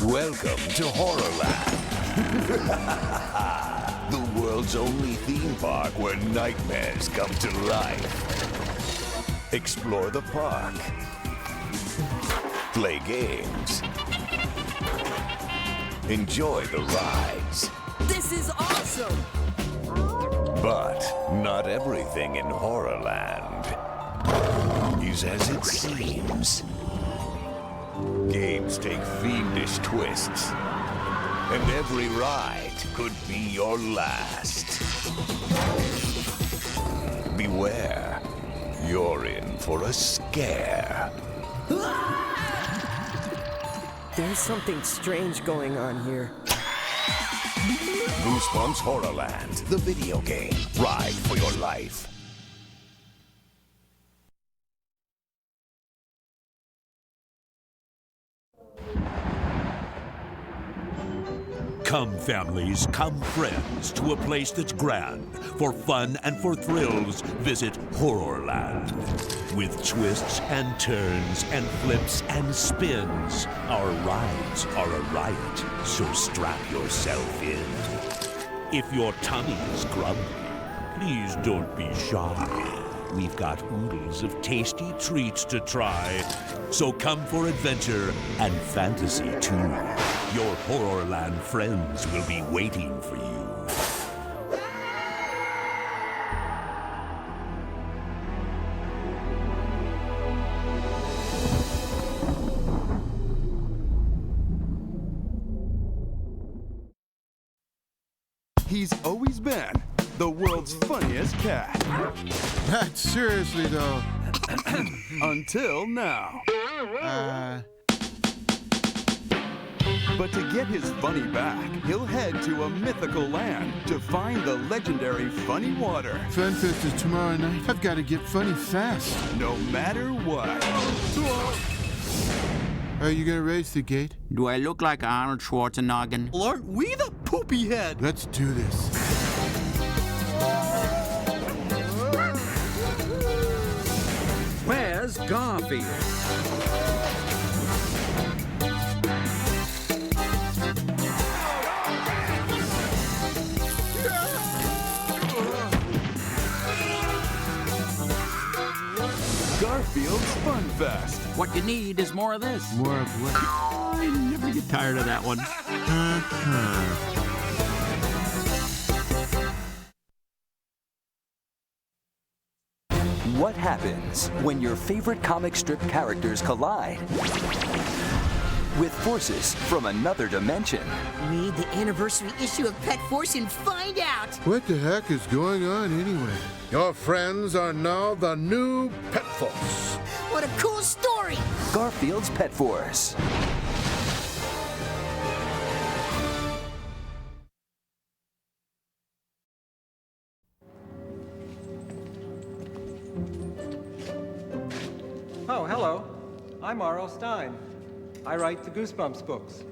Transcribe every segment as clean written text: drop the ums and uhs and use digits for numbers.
Welcome to Horrorland. The world's only theme park where nightmares come to life. Explore the park. Play games. Enjoy the rides. This is awesome! But not everything in Horrorland is as it seems. Games take fiendish twists, and every ride could be your last. Beware, you're in for a scare. There's something strange going on here. Goosebumps Horrorland, the video game. Ride for your life. Come families, come friends to a place that's grand. For fun and for thrills, visit Horrorland. With twists and turns and flips and spins, our rides are a riot, so strap yourself in. If your tummy is grumpy, please don't be shy. We've got oodles of tasty treats to try. So come for adventure and fantasy too. Your Horrorland friends will be waiting for you. He's always been the world's funniest cat. Not seriously, though. Until now. But to get his funny back, he'll head to a mythical land to find the legendary funny water. Funfest is tomorrow night. I've got to get funny fast. No matter what. Are you going to raise the gate? Do I look like Arnold Schwarzenegger? Well, aren't we the poopy head? Let's do this. Where's Garfield? Garfield's Fun Fest. What you need is more of this. More of what? I never get tired of that one. What happens when your favorite comic strip characters collide with forces from another dimension? Read the anniversary issue of Pet Force and find out! What the heck is going on anyway? Your friends are now the new Pet Force. What a cool story! Garfield's Pet Force. Oh, hello. I'm R.L. Stein. I write the Goosebumps books.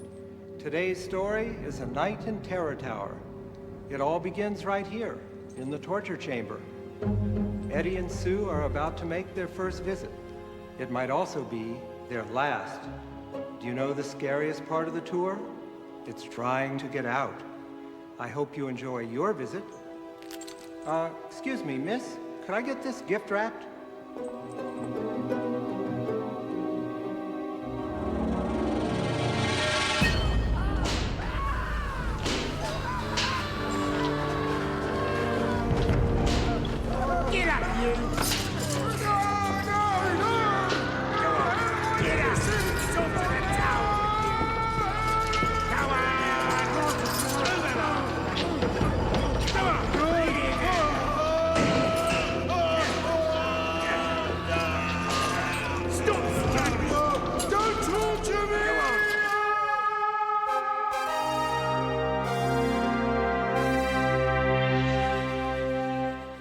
Today's story is A Night in Terror Tower. It all begins right here, in the torture chamber. Eddie and Sue are about to make their first visit. It might also be their last. Do you know the scariest part of the tour? It's trying to get out. I hope you enjoy your visit. Excuse me, miss. Could I get this gift wrapped? Get up, you! Get up! It's over the tower! Come on! Don't torture me!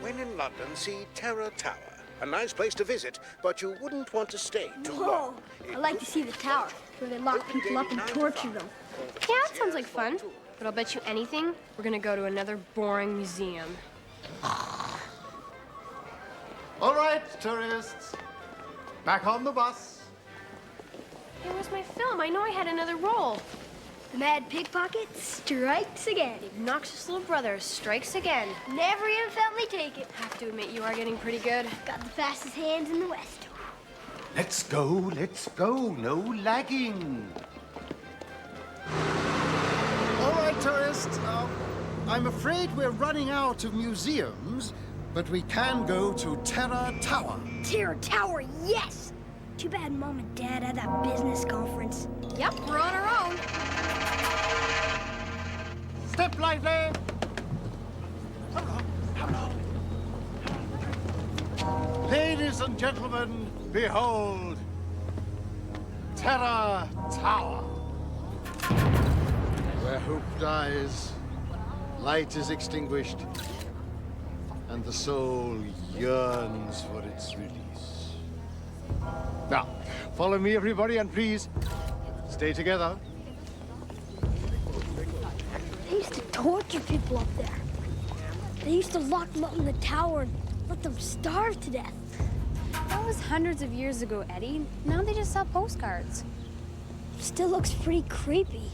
When in London, see Terror Tower. A nice place to visit, but you wouldn't want to stay too long. I'd like to see the tower, where they lock people up and torture them. Yeah, that sounds like fun. But I'll bet you anything, we're gonna go to another boring museum. All right, tourists. Back on the bus. Hey, where's my film? I know I had another role. The mad pickpocket strikes again. The obnoxious little brother strikes again. Never even felt me take it. Have to admit, you are getting pretty good. Got the fastest hands in the West. Let's go, no lagging. All right, tourists. I'm afraid we're running out of museums, but we can go to Terror Tower. Terror Tower, yes! Too bad Mom and Dad had that business conference. Yep, we're on our own. Step lively! Ladies and gentlemen, behold, Terror Tower. Where hope dies, light is extinguished, and the soul yearns for its release. Now, follow me, everybody, and please, stay together. They used to torture people up there. They used to lock them up in the tower and let them starve to death. That was hundreds of years ago, Eddie. Now they just sell postcards. Still looks pretty creepy.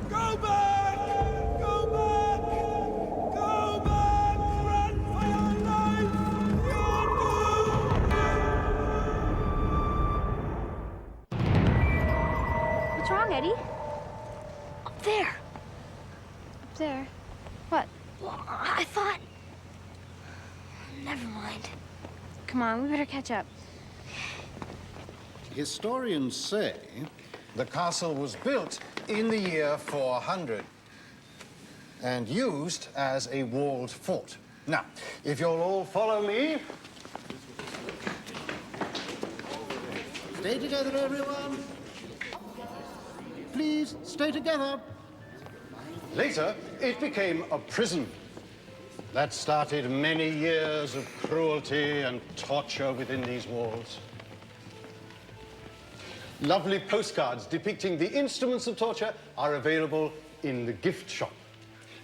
Go back! Go back! Go back! Run for your life! What's wrong, Eddie? Up there. Up there? What? Well, I thought... Never mind. Come on, we better catch up. Historians say the castle was built in the year 400 and used as a walled fort. Now, if you'll all follow me. Stay together, everyone. Please, stay together. Later, it became a prison. That started many years of cruelty and torture within these walls. Lovely postcards depicting the instruments of torture are available in the gift shop.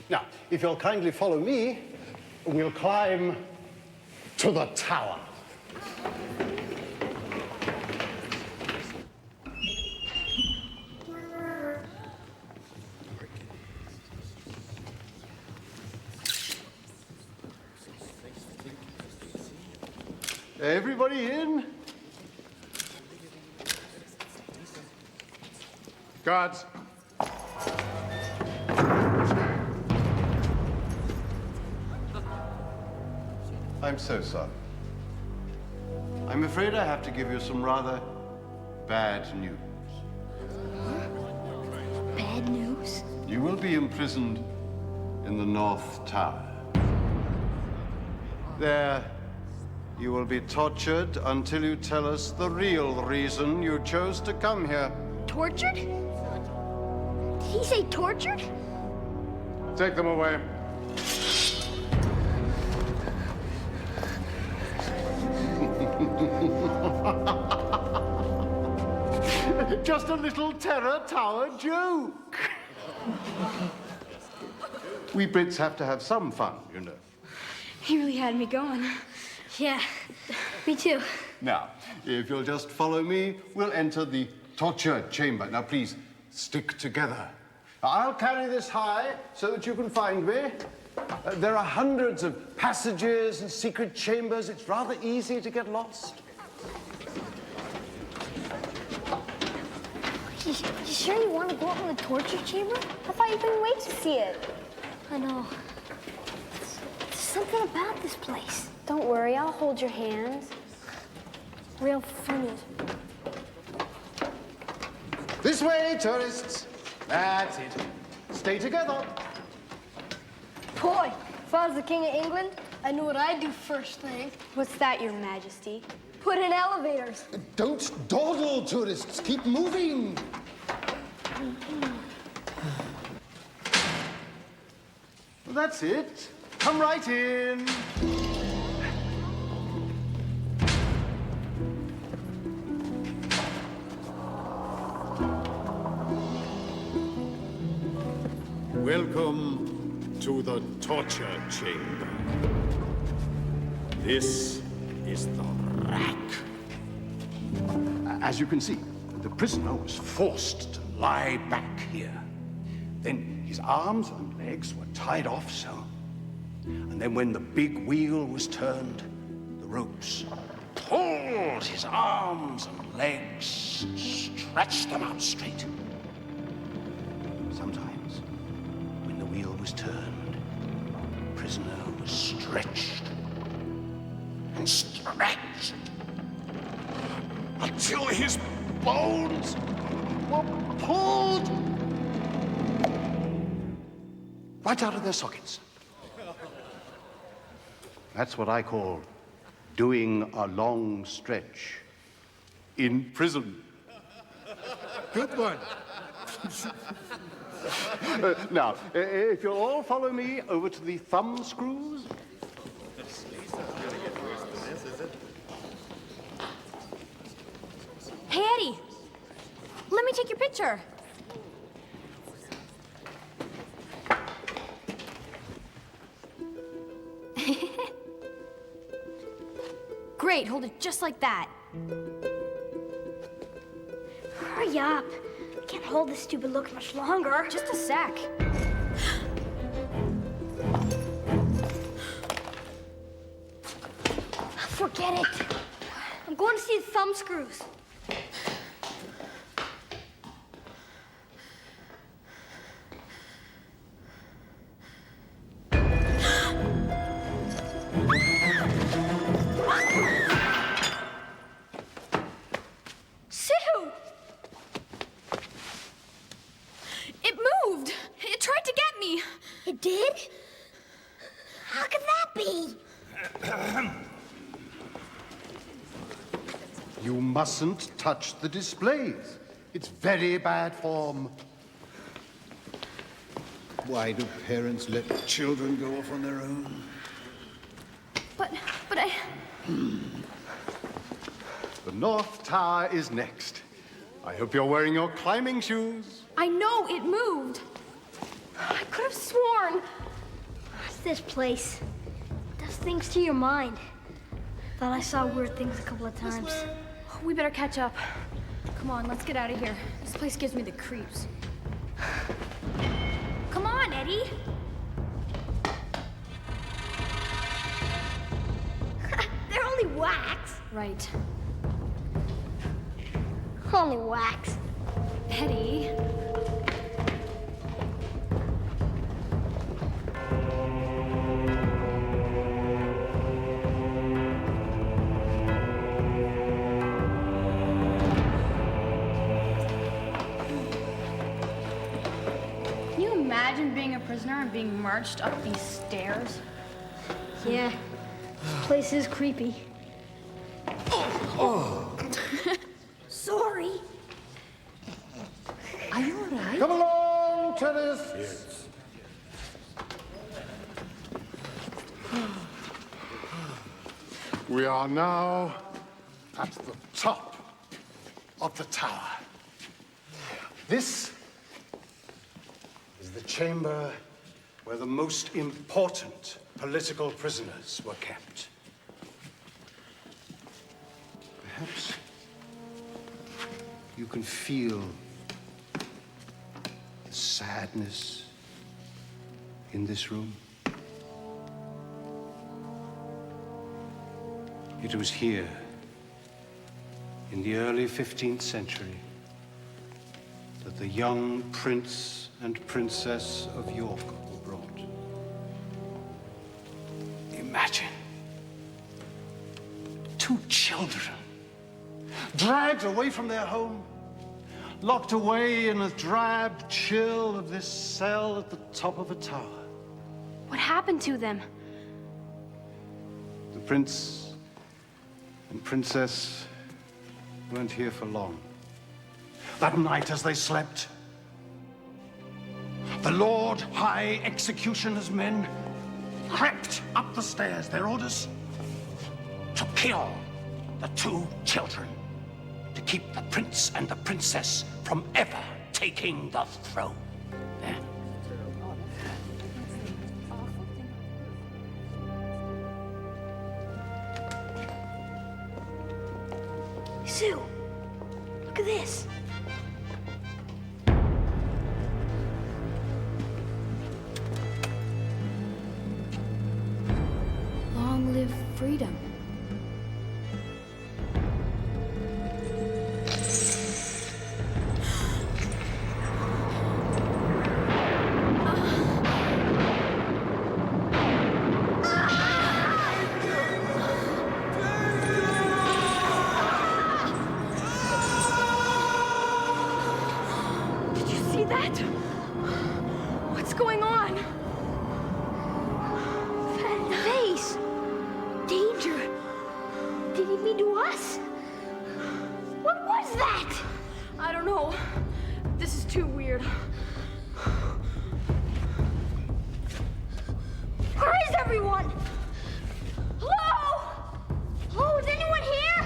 Now, if you'll kindly follow me, we'll climb to the tower. Everybody in? Guards. I'm so sorry. I'm afraid I have to give you some rather bad news. Bad news? You will be imprisoned in the North Tower. There, you will be tortured until you tell us the real reason you chose to come here. Tortured? Did he say tortured? Take them away. Just a little Terror Tower joke. We Brits have to have some fun, you know. He really had me going. Yeah, me too. Now, if you'll just follow me, we'll enter the torture chamber. Now, please, stick together. I'll carry this high so that you can find me. There are hundreds of passages and secret chambers. It's rather easy to get lost. You sure you want to go up in the torture chamber? I thought you couldn't wait to see it. I know. There's something about this place. Don't worry, I'll hold your hand. Real funny. This way, tourists. That's it. Stay together. Boy, if I was the King of England, I knew what I'd do first thing. What's that, Your Majesty? Put in elevators. Don't dawdle, tourists. Keep moving. Well, that's it. Come right in. Welcome to the torture chamber. This is the rack. As you can see, The prisoner was forced to lie back here. Then his arms and legs were tied off so. And then when the big wheel was turned, the ropes pulled his arms and legs, stretched them out straight. Sometimes, when the wheel was turned, the prisoner was stretched and stretched until his bones were pulled right out of their sockets. That's what I call doing a long stretch in prison. Good one. Now, if you'll all follow me over to the thumb screws. Hey, Eddie. Let me take your picture. Great, hold it just like that. Hurry up. I can't hold this stupid look much longer. Just a sec. Forget it. I'm going to see the thumb screws. Sue! It moved. It tried to get me. It did? How could that be? You mustn't touch the displays. It's very bad form. Why do parents let children go off on their own? But I... The North Tower is next. I hope you're wearing your climbing shoes. I know it moved. I could have sworn. What's this place? It does things to your mind. Thought I saw weird things a couple of times. We better catch up. Come on, let's get out of here. This place gives me the creeps. Come on, Eddie. They're only wax. Right. Only wax. Eddie. Can you imagine being a prisoner and being marched up these stairs? Yeah. This place is creepy. Sorry. Are you all right? Come along, tourists. Yes. We are now at the top of the tower. This is the chamber where the most important political prisoners were kept. Perhaps you can feel the sadness in this room. It was here, in the early 15th century, that the young prince and princess of York were brought. Imagine 2 children dragged away from their home, locked away in the drab chill of this cell at the top of a tower. What happened to them? The prince and princess weren't here for long. That night as they slept, the Lord High Executioner's men crept up the stairs. Their orders: to kill the 2 children, to keep the prince and the princess from ever taking the throne. There. Sue, look Look at this. Long live freedom. Did you see that? What's going on? That face. Danger. Did he mean to us? What was that? I don't know. This is too weird. Where is everyone? Hello? Hello, is anyone here?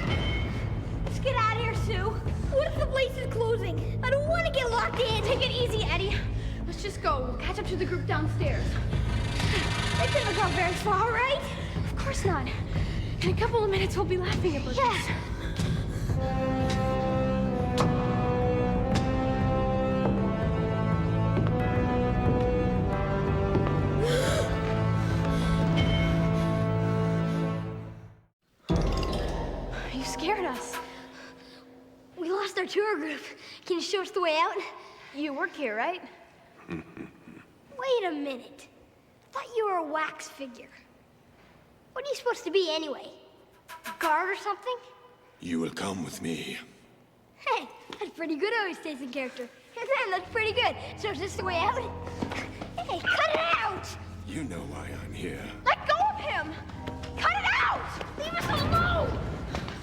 Let's get out of here, Sue. What if the place is closing? I don't want to get locked in. Take it easy, Eddie. Let's just go. We'll catch up to the group downstairs. They couldn't have gone very far, right? Of course not. In a couple of minutes, we'll be laughing about this. You scared us. We lost our tour group. Can you show us the way out? You work here, right? Wait a minute. I thought you were a wax figure. What are you supposed to be anyway? A guard or something? You will come with me. Hey, that's pretty good how he stays in character. Man, that's pretty good. So is this the way out? Hey, cut it out! You know why I'm here. Let go of him! Cut it out! Leave us alone!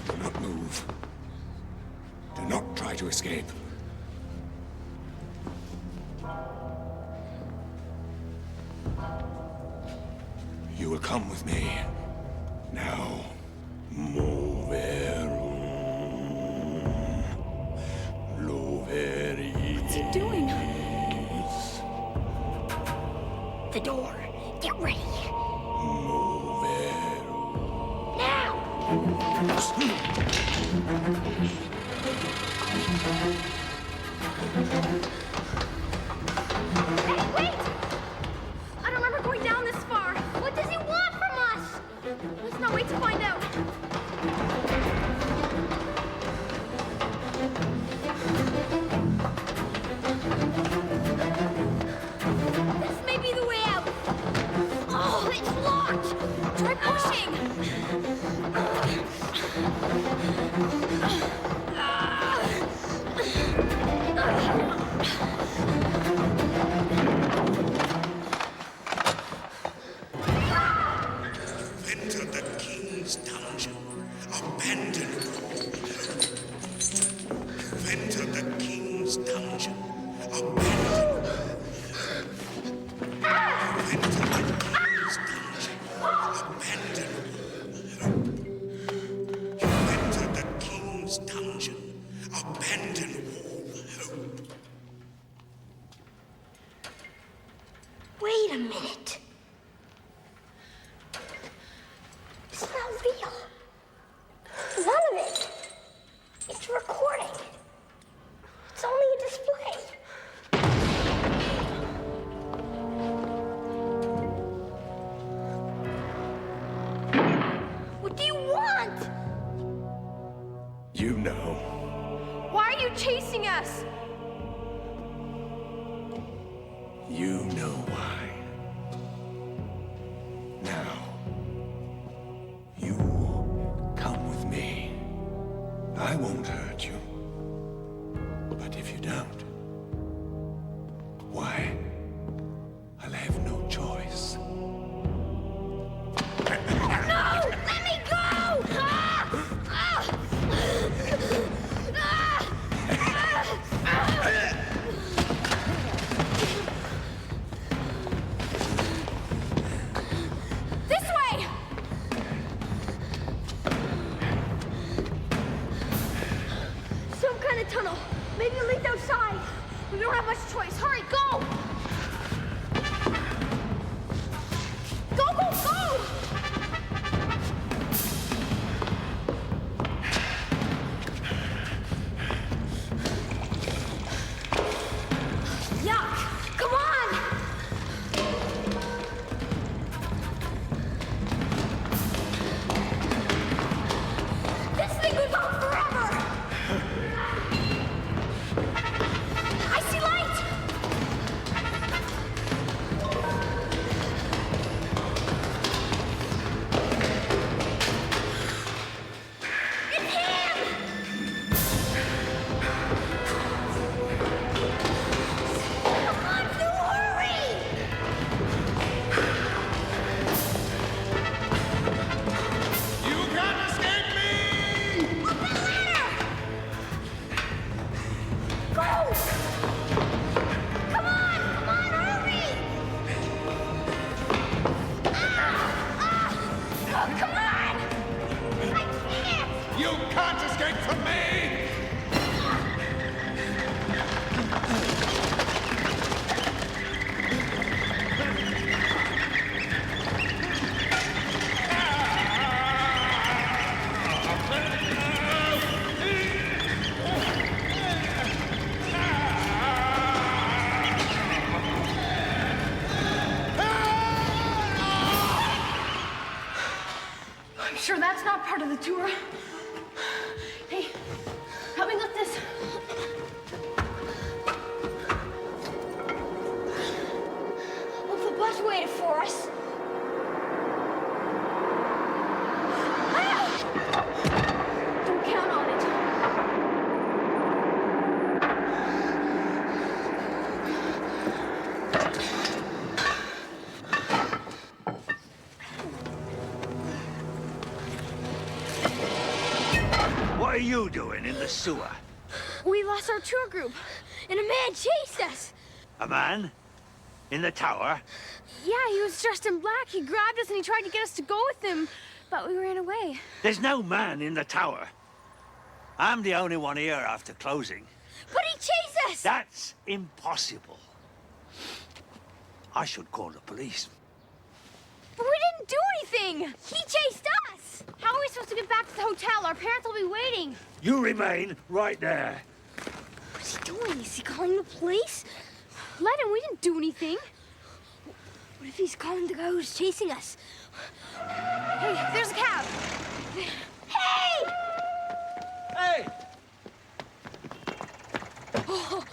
Do not move. Do not try to escape. You will come with me. Now, moverum. Loveris. What's he doing? The door. Get ready. Moverum. Now! Hey, wait! I don't remember going down this far. What does he want from us? Let's not wait to find out. This may be the way out. Oh, it's locked! Try pushing! Enter the king's dungeon. Abandon all. Enter the king's dungeon. Abandon. Enter the king's dungeon. Abandon. Enter the king's dungeon. Abandon all hope. Wait a minute. It's not real. None of it. It's recording. It's only a display. What do you want? You know. Why are you chasing us? You know why. Now, you come with me. I won't hurt you. But if you don't, why, I'll have no choice. No! Let me go! Ah! Ah! This way! Some kind of tunnel. Maybe it leads outside. We don't have much choice. Hurry, go! Go, go, go! You can't escape from me! I'm sure that's not part of the tour. Hey, help me lift this. Hope the bus waited for us. Ah! Don't count on it. What are you doing in the sewer? We lost our tour group, and a man chased us. A man? In the tower? Yeah, he was dressed in black. He grabbed us and he tried to get us to go with him, but we ran away. There's no man in the tower. I'm the only one here after closing. But he chased us! That's impossible. I should call the police. But we didn't do anything! He chased us! How are we supposed to get back to the hotel? Our parents will be waiting. You remain right there. What's he doing? Is he calling the police? Let him, we didn't do anything. What if he's calling the guy who's chasing us? Hey, there's a cab. Hey! Hey! Oh,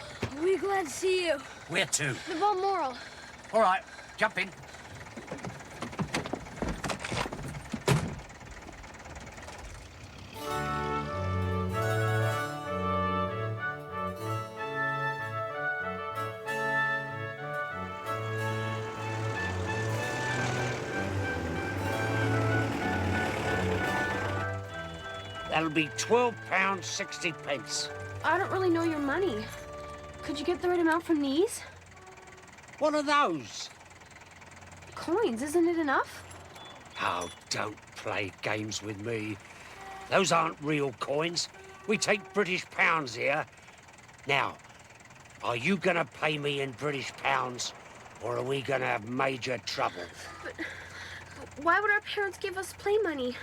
we're glad to see you. Where to? The Balmoral. All right, jump in. That'll be £12.60. I don't really know your money. Could you get the right amount from these? What are those? Coins, isn't it enough? Oh, don't play games with me. Those aren't real coins. We take British pounds here. Now, are you gonna pay me in British pounds, or are we gonna have major trouble? But why would our parents give us play money?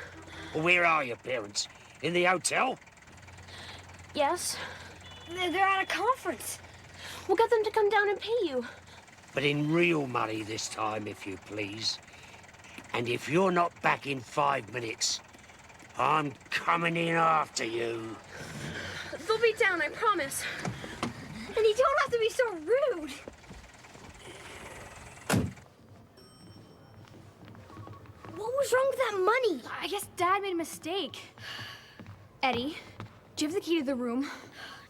Where are your parents? In the hotel? Yes. They're at a conference. We'll get them to come down and pay you. But in real money this time, if you please. And if you're not back in 5 minutes, I'm coming in after you. They'll be down, I promise. And you don't have to be so rude. What was wrong with that money? I guess Dad made a mistake. Eddie, do you have the key to the room?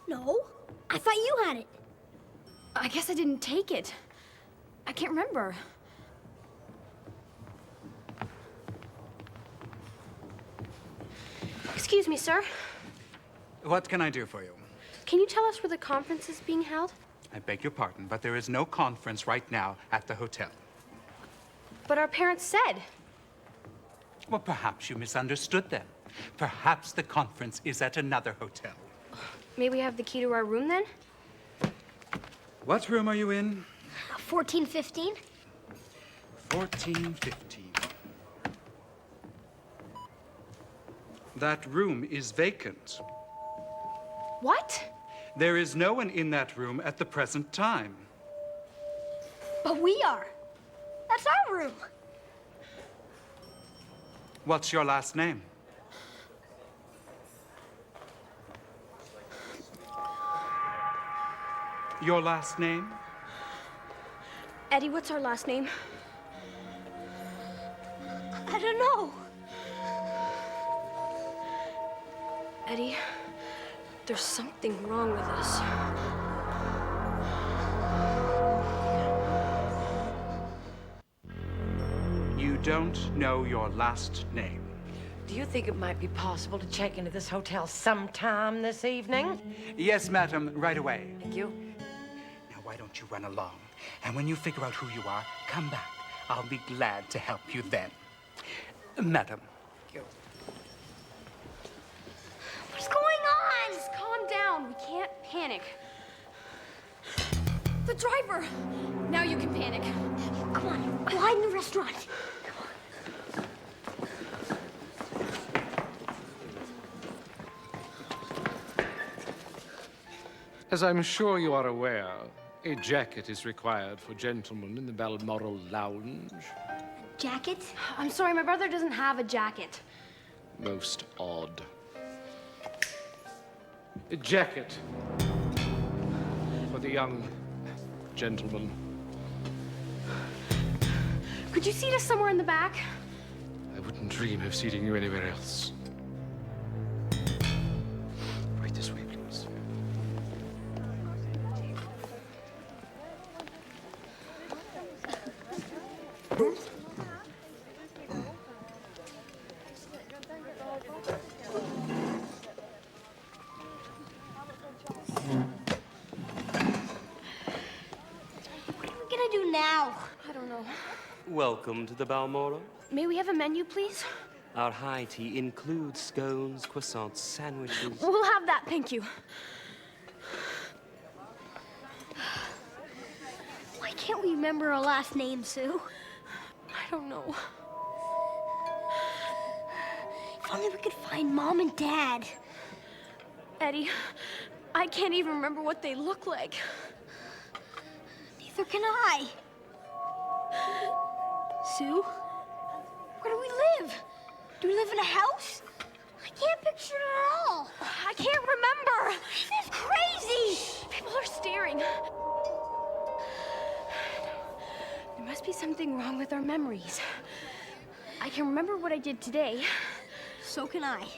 No, I thought you had it. I guess I didn't take it. I can't remember. Excuse me, sir. What can I do for you? Can you tell us where the conference is being held? I beg your pardon, but there is no conference right now at the hotel. But our parents said. Well, perhaps you misunderstood them. Perhaps the conference is at another hotel. May we have the key to our room then? What room are you in? 1415. 1415. That room is vacant. What? There is no one in that room at the present time. But we are. That's our room. What's your last name? Your last name? Eddie, what's our last name? I don't know. Eddie, there's something wrong with us. You don't know your last name. Do you think it might be possible to check into this hotel sometime this evening? Yes, madam, right away. Thank you. Now, why don't you run along? And when you figure out who you are, come back. I'll be glad to help you then. Madam. Thank you. over. Now you can panic. Come on, go hide in the restaurant. As I'm sure you are aware, a jacket is required for gentlemen in the Balmoral Lounge. Jacket? I'm sorry, my brother doesn't have a jacket. Most odd. A jacket for the young gentleman. Could you seat us somewhere in the back? I wouldn't dream of seating you anywhere else. Right this way, please. What are we gonna do now? I don't know. Welcome to the Balmoral. May we have a menu, please? Our high tea includes scones, croissants, sandwiches. We'll have that, thank you. Why can't we remember our last name, Sue? I don't know. If only we could find Mom and Dad. Eddie, I can't even remember what they look like. Neither can I. Sue, where do we live? Do we live in a house? I can't picture it at all. I can't remember. This is crazy. People are staring. There must be something wrong with our memories. I can remember what I did today. So can I.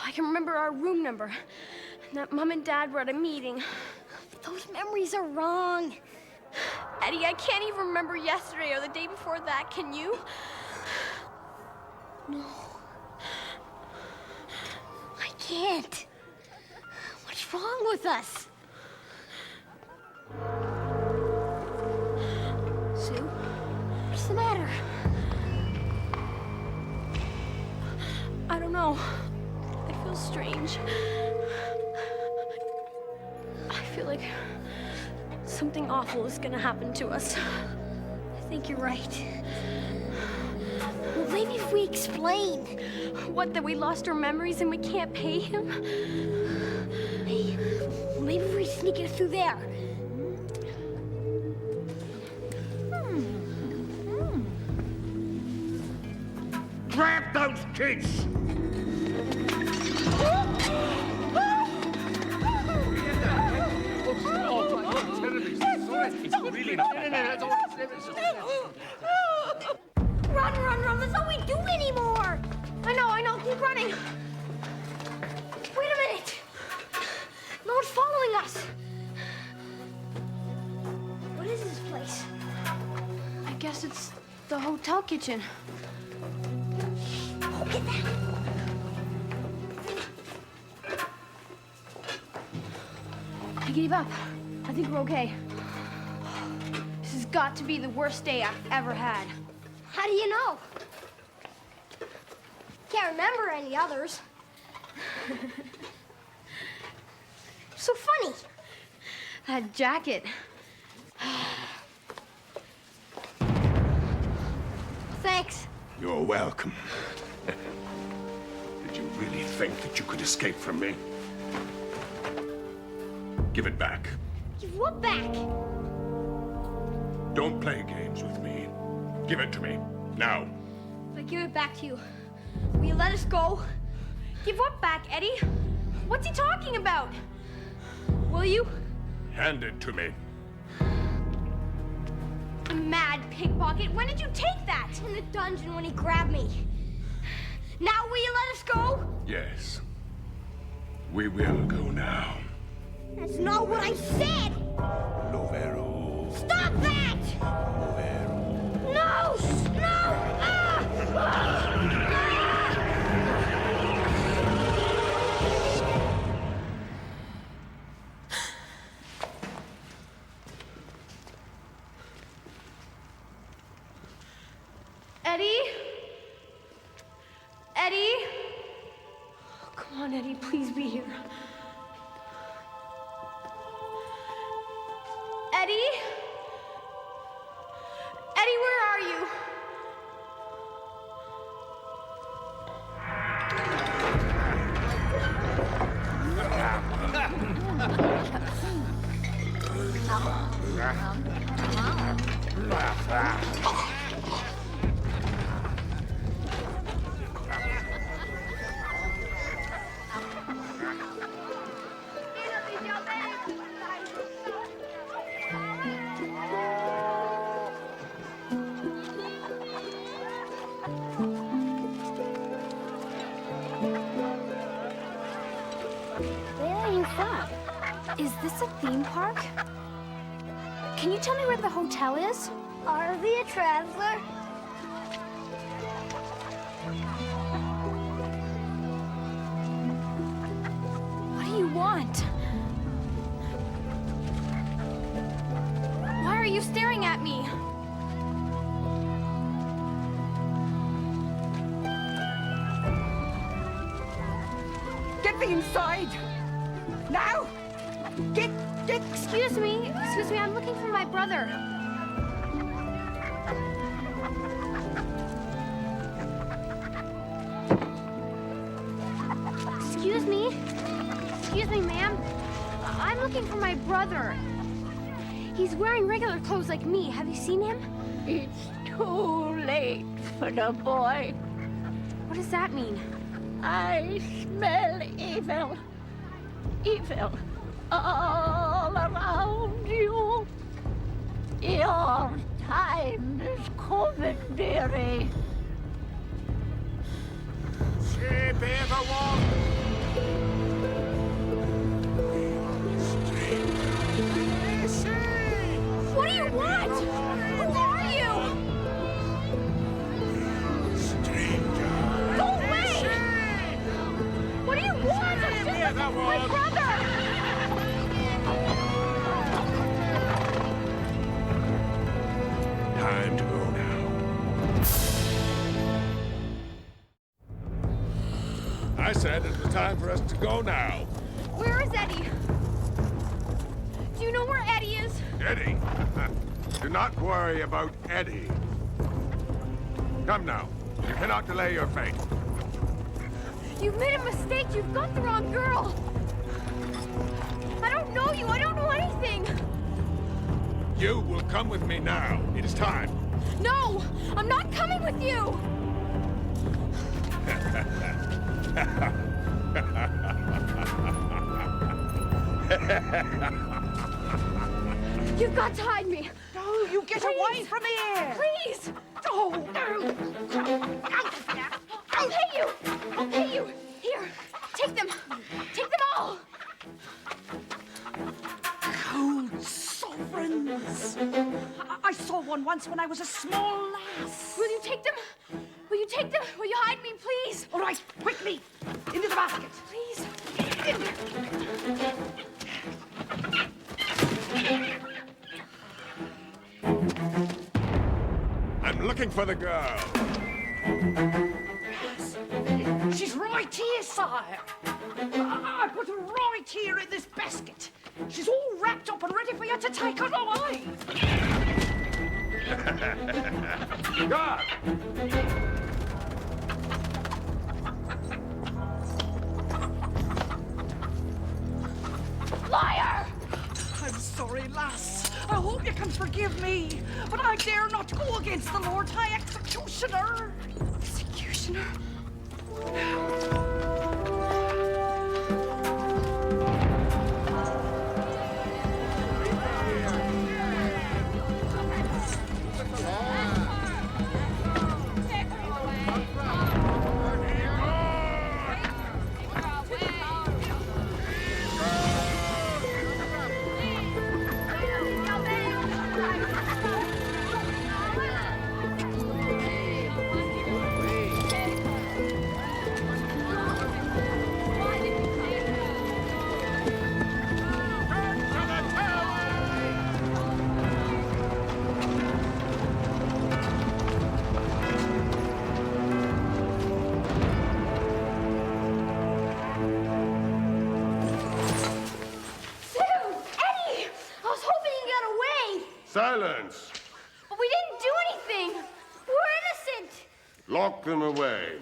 I can remember our room number, and that Mom and Dad were at a meeting. But those memories are wrong. Eddie, I can't even remember yesterday or the day before that. Can you? No. I can't. What's wrong with us? Sue, what's the matter? I don't know. I feel strange. I feel like something awful is gonna happen to us. I think you're right. Well, maybe if we explain. What, that we lost our memories and we can't pay him? Hey, maybe if we sneak it through there. Grab those kids! It's really not that bad. Run, that's all we do anymore. I know, keep running. Wait a minute. No one's following us. What is this place? I guess it's the hotel kitchen. Oh, get that. I gave up. I think we're okay. This has got to be the worst day I've ever had. How do you know? Can't remember any others. So funny. That jacket. Thanks. You're welcome. Did you really think that you could escape from me? Give it back. Give what back? Don't play games with me. Give it to me. Now. If I give it back to you, will you let us go? Give what back, Eddie? What's he talking about? Will you? Hand it to me. You mad pickpocket. When did you take that? In the dungeon when he grabbed me. Now will you let us go? Yes. We will go now. That's not what I said! Lovero. Stop that! Lovero. No! No! Eddie? Eddie? Oh, come on, Eddie, please be here. Eddie? Where are you from? Is this a theme park? Can you tell me where the hotel is? Are we a traveler? What do you want? Why are you staring at me? Get me inside! Now! Get! Excuse me, I'm looking for my brother. Excuse me, ma'am. I'm looking for my brother. He's wearing regular clothes like me. Have you seen him? It's too late for the boy. What does that mean? I smell evil. Evil all around you. Your time is coming, dearie. Shape everyone! What do you want? Who are you? Go away! What do you want? I'm just my brother! Time to go now. I said it was time for us to go now. Where is Eddie? Do you know where Eddie is? Eddie? Do not worry about Eddie. Come now. You cannot delay your fate. You've made a mistake. You've got the wrong girl. I don't know you. I don't know anything. You will come with me now. It is time. No! I'm not coming with you! You've got to hide me. No, you get away from here. Please! Oh, no. I'll pay you! I'll pay you! Here, take them! Take them all! Cold sovereigns. I saw one once when I was a small lass. Will you take them? Will you take them? Will you hide me, please? All right, quickly. Into the basket. Please. I'm looking for the girl. Yes. She's right here, sire. I put her right here in this basket. She's all wrapped up and ready for you to take her away. God! Liar! I'm sorry, lass. I hope you can forgive me, but I dare not go against the Lord High Executioner. Executioner? Silence! But we didn't do anything! We're innocent! Lock them away.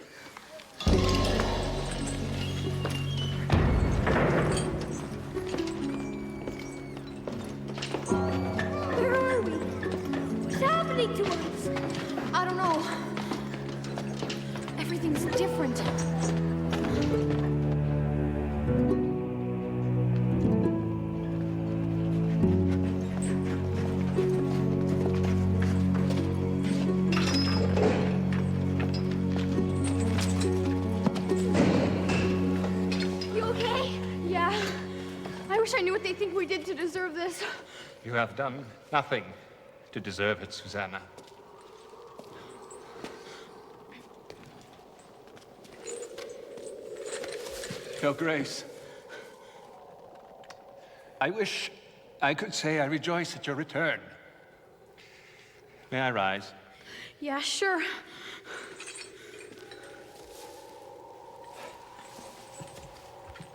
wish I knew what they think we did to deserve this. You have done nothing to deserve it, Susanna. Your Grace, I wish I could say I rejoice at your return. May I rise? Yeah, sure.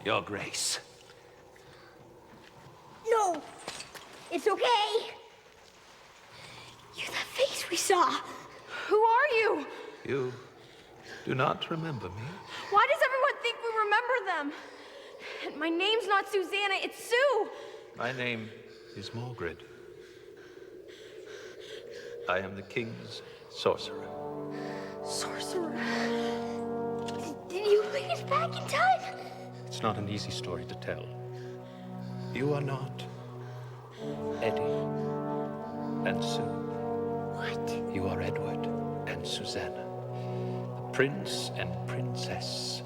Your Grace. No, it's okay. You're that face we saw. Who are you? You do not remember me? Why does everyone think we remember them? And my name's not Susanna, it's Sue. My name is Margaret. I am the king's sorcerer. Sorcerer. Did you bring us back in time? It's not an easy story to tell. You are not Eddie and Sue. What? You are Edward and Susanna, the prince and princess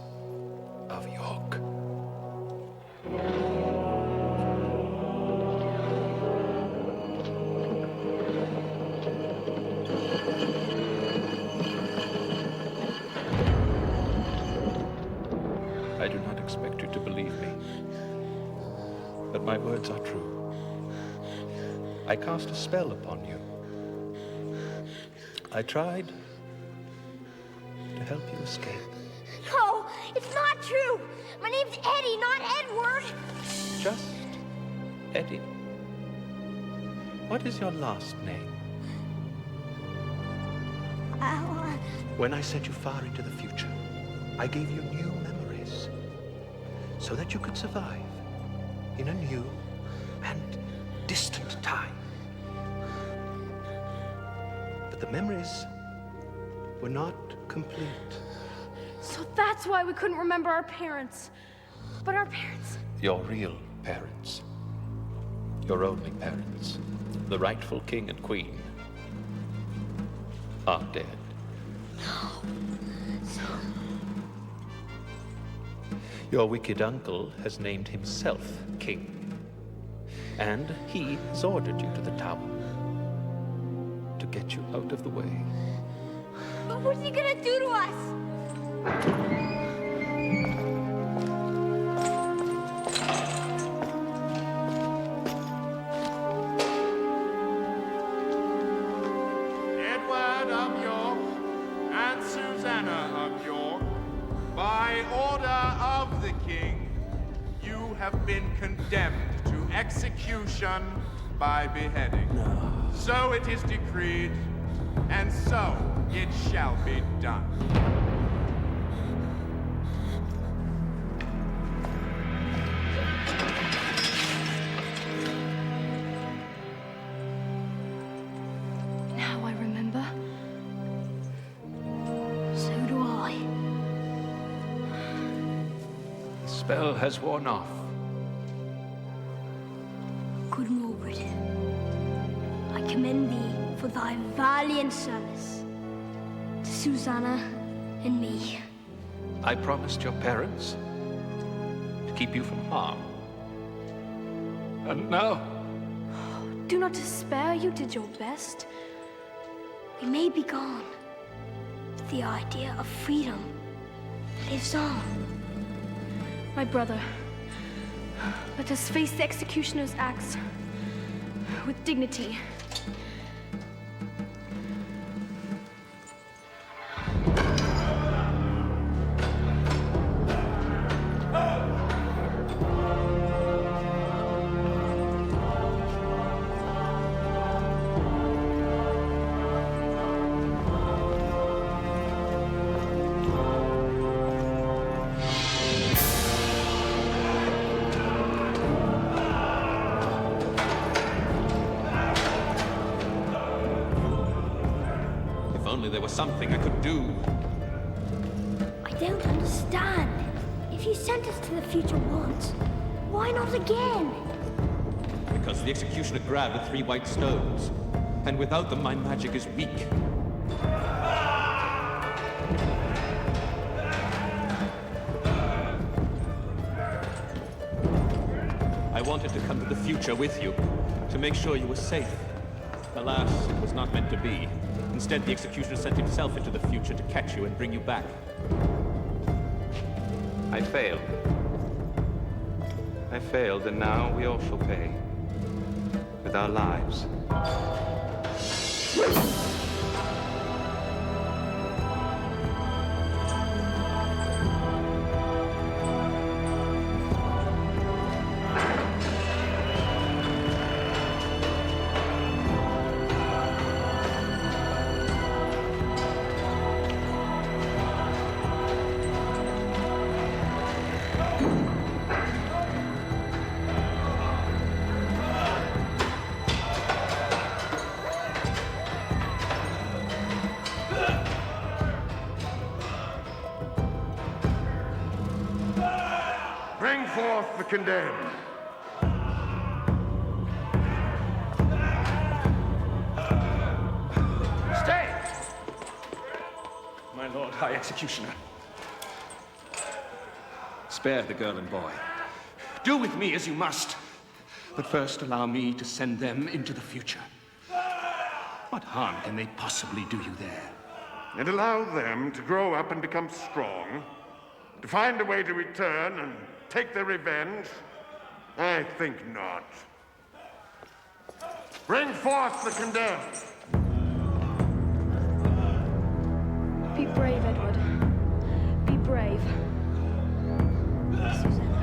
of York. I do not expect you to believe me, but my words are true. I cast a spell upon you. I tried to help you escape. No, it's not true. My name's Eddie, not Edward. Just Eddie. What is your last name? When I sent you far into the future, I gave you new memories so that you could survive in a new and distant time. But the memories were not complete. So that's why we couldn't remember our parents. But our parents... Your real parents. Your only parents. The rightful king and queen are dead. Your wicked uncle has named himself king. And he has ordered you to the tower to get you out of the way. But what's he gonna do to us? Edward of York and Susanna of York, by order of the king, you have been condemned to execution by beheading. No. So it is decreed, and so it shall be done. Now I remember. So do I. The spell has worn off. Good Margaret, I commend thee for thy valiant service to Susanna and me. I promised your parents to keep you from harm. And now, Do not despair, you did your best. We may be gone, but the idea of freedom lives on. My brother, let us face the executioner's axe with dignity. if only there was something I could do. I don't understand. If you sent us to the future once, why not again? Because the executioner grabbed the 3 white stones, and without them my magic is weak. I wanted to come to the future with you, to make sure you were safe. Alas, it was not meant to be. Instead, the executioner sent himself into the future to catch you and bring you back. I failed. I failed, and now we all shall pay. With our lives. Bring forth the condemned. Stay! My Lord High Executioner. Spare the girl and boy. Do with me as you must. But first allow me to send them into the future. What harm can they possibly do you there? And allow them to grow up and become strong, to find a way to return and take their revenge? I think not. Bring forth the condemned. Be brave, Edward. Be brave. Susanna.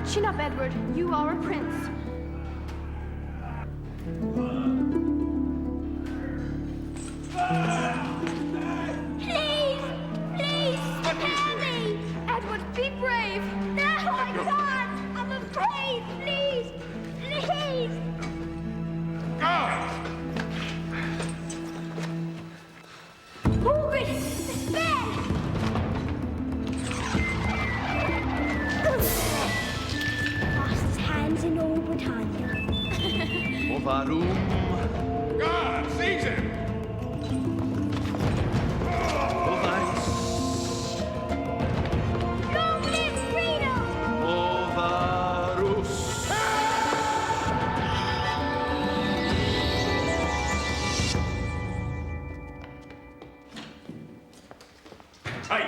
Chin up, Edward. You are a prince. Please! Please! Spare me! Edward, be brave! No, I can't! I'm afraid! Please! Please! Orbit! Despair! Fastest hands in all Britannia. Ovarum. God, seize him! Long live freedom! Ovarus. Hey!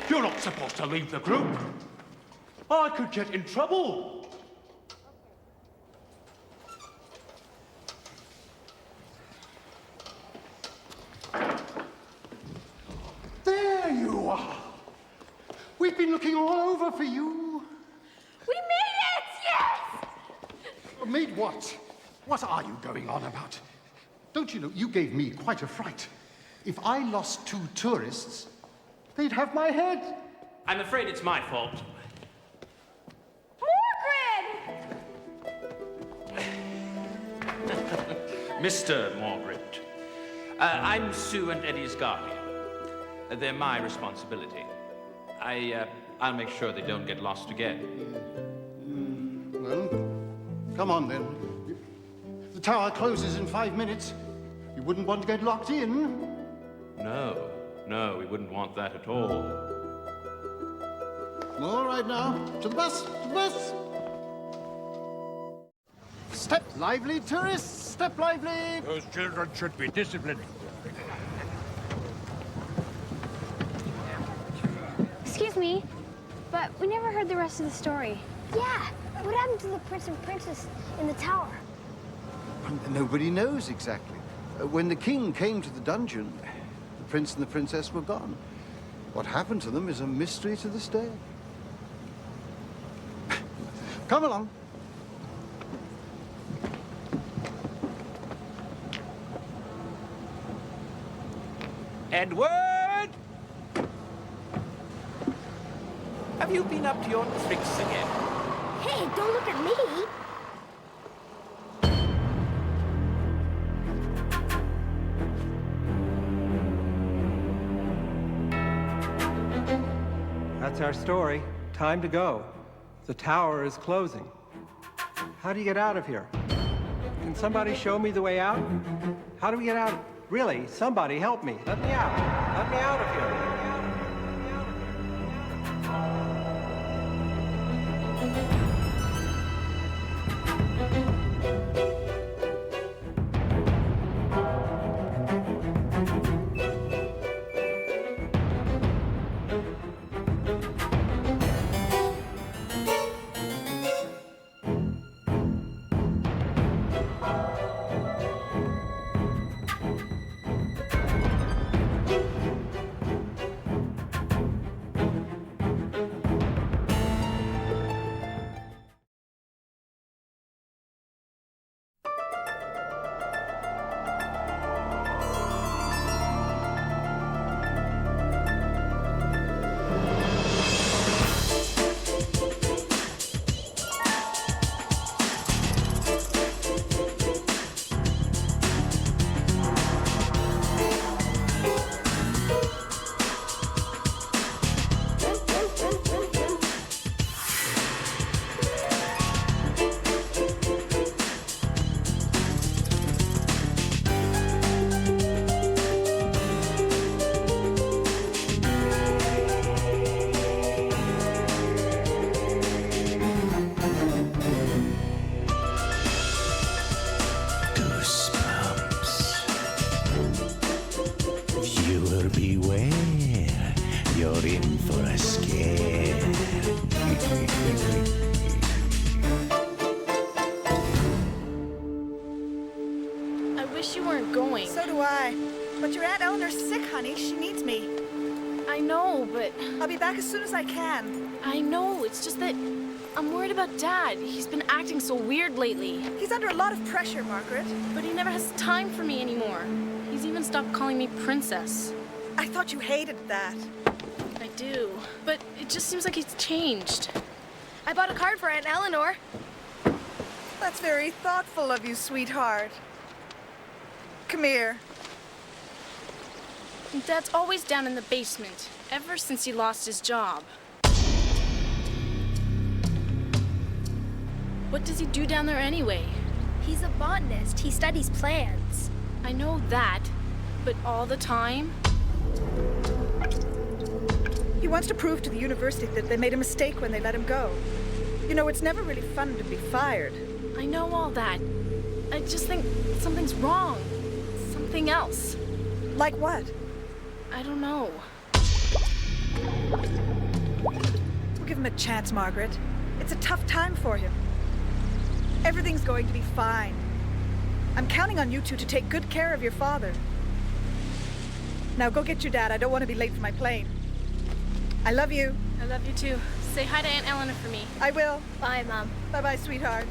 You're not supposed to leave the group. I could get in trouble. There you are. We've been looking all over for you. We made it! Yes! Made what? What are you going on about? Don't you know, you gave me quite a fright. If I lost 2 tourists, they'd have my head. I'm afraid it's my fault. Mr. Morbrid. I'm Sue and Eddie's guardian. They're my responsibility. I'll make sure they don't get lost again. Well, come on then. The tower closes in 5 minutes. You wouldn't want to get locked in. No, we wouldn't want that at all. All right now, to the bus, to the bus. Step lively, tourists, step lively. Those children should be disciplined. Excuse me, but we never heard the rest of the story. Yeah, what happened to the prince and princess in the tower? Nobody knows exactly. When the king came to the dungeon, the prince and the princess were gone. What happened to them is a mystery to this day. Come along. Edward! Have you been up to your tricks again? Hey, don't look at me! That's our story. Time to go. The tower is closing. How do you get out of here? Can somebody show me the way out? How do we get out? Really, somebody help me. Let me out. Let me out of here. Viewer beware, you're in for a scare. I wish you weren't going. So do I. But your Aunt Eleanor's sick, honey. She needs me. I know, but... I'll be back as soon as I can. I know, it's just that I'm worried about Dad. He's been acting so weird lately. He's under a lot of pressure, Margaret. But he never has time for me anymore. He's even stopped calling me Princess. I thought you hated that. I do, but it just seems like he's changed. I bought a card for Aunt Eleanor. That's very thoughtful of you, sweetheart. Come here. Dad's always down in the basement, ever since he lost his job. What does he do down there anyway? He's a botanist. He studies plants. I know that, but all the time? He wants to prove to the university that they made a mistake when they let him go. You know, it's never really fun to be fired. I know all that. I just think something's wrong. Something else. Like what? I don't know. We'll give him a chance, Margaret. It's a tough time for him. Everything's going to be fine. I'm counting on you two to take good care of your father. Now go get your dad. I don't want to be late for my plane. I love you. I love you too. Say hi to Aunt Eleanor for me. I will. Bye, Mom. Bye-bye, sweetheart.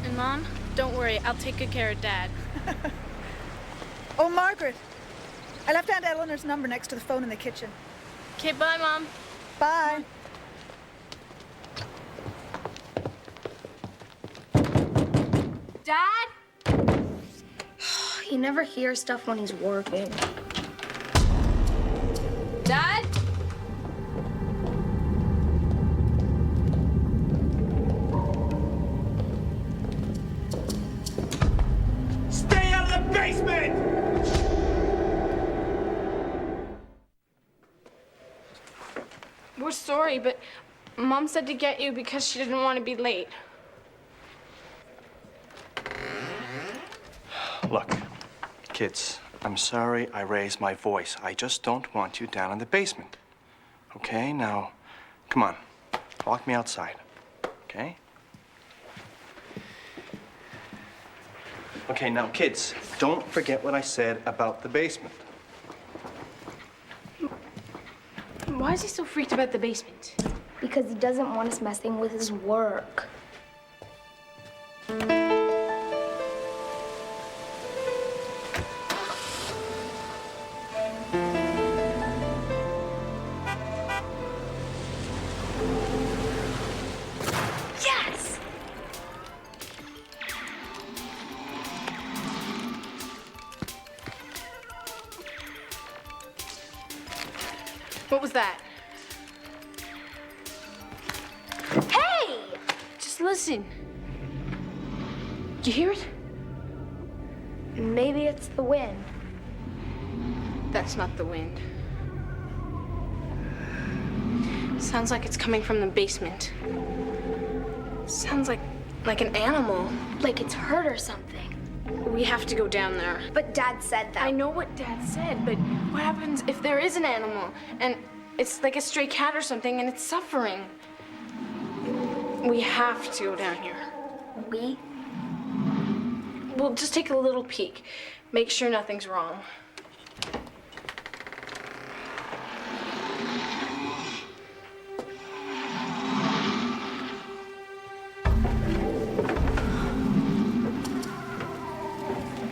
And Mom, don't worry. I'll take good care of Dad. Oh, Margaret. I left Aunt Eleanor's number next to the phone in the kitchen. Okay, bye, Mom. Bye. Dad? He never hears stuff when he's working. Dad? Stay out of the basement! We're sorry, but Mom said to get you because she didn't want to be late. Look, kids, I'm sorry I raised my voice. I just don't want you down in the basement. Okay, now, come on. Walk me outside, okay? Okay, now, kids, don't forget what I said about the basement. Why is he so freaked about the basement? Because he doesn't want us messing with his work. Yes! What was that? listen. Do you hear it? Maybe it's the wind. That's not the wind. Sounds like it's coming from the basement. Sounds like an animal. Like it's hurt or something. We have to go down there. But Dad said that. I know what Dad said, but what happens if there is an animal and it's like a stray cat or something and it's suffering? We have to go down here. We? We'll just take a little peek. Make sure nothing's wrong.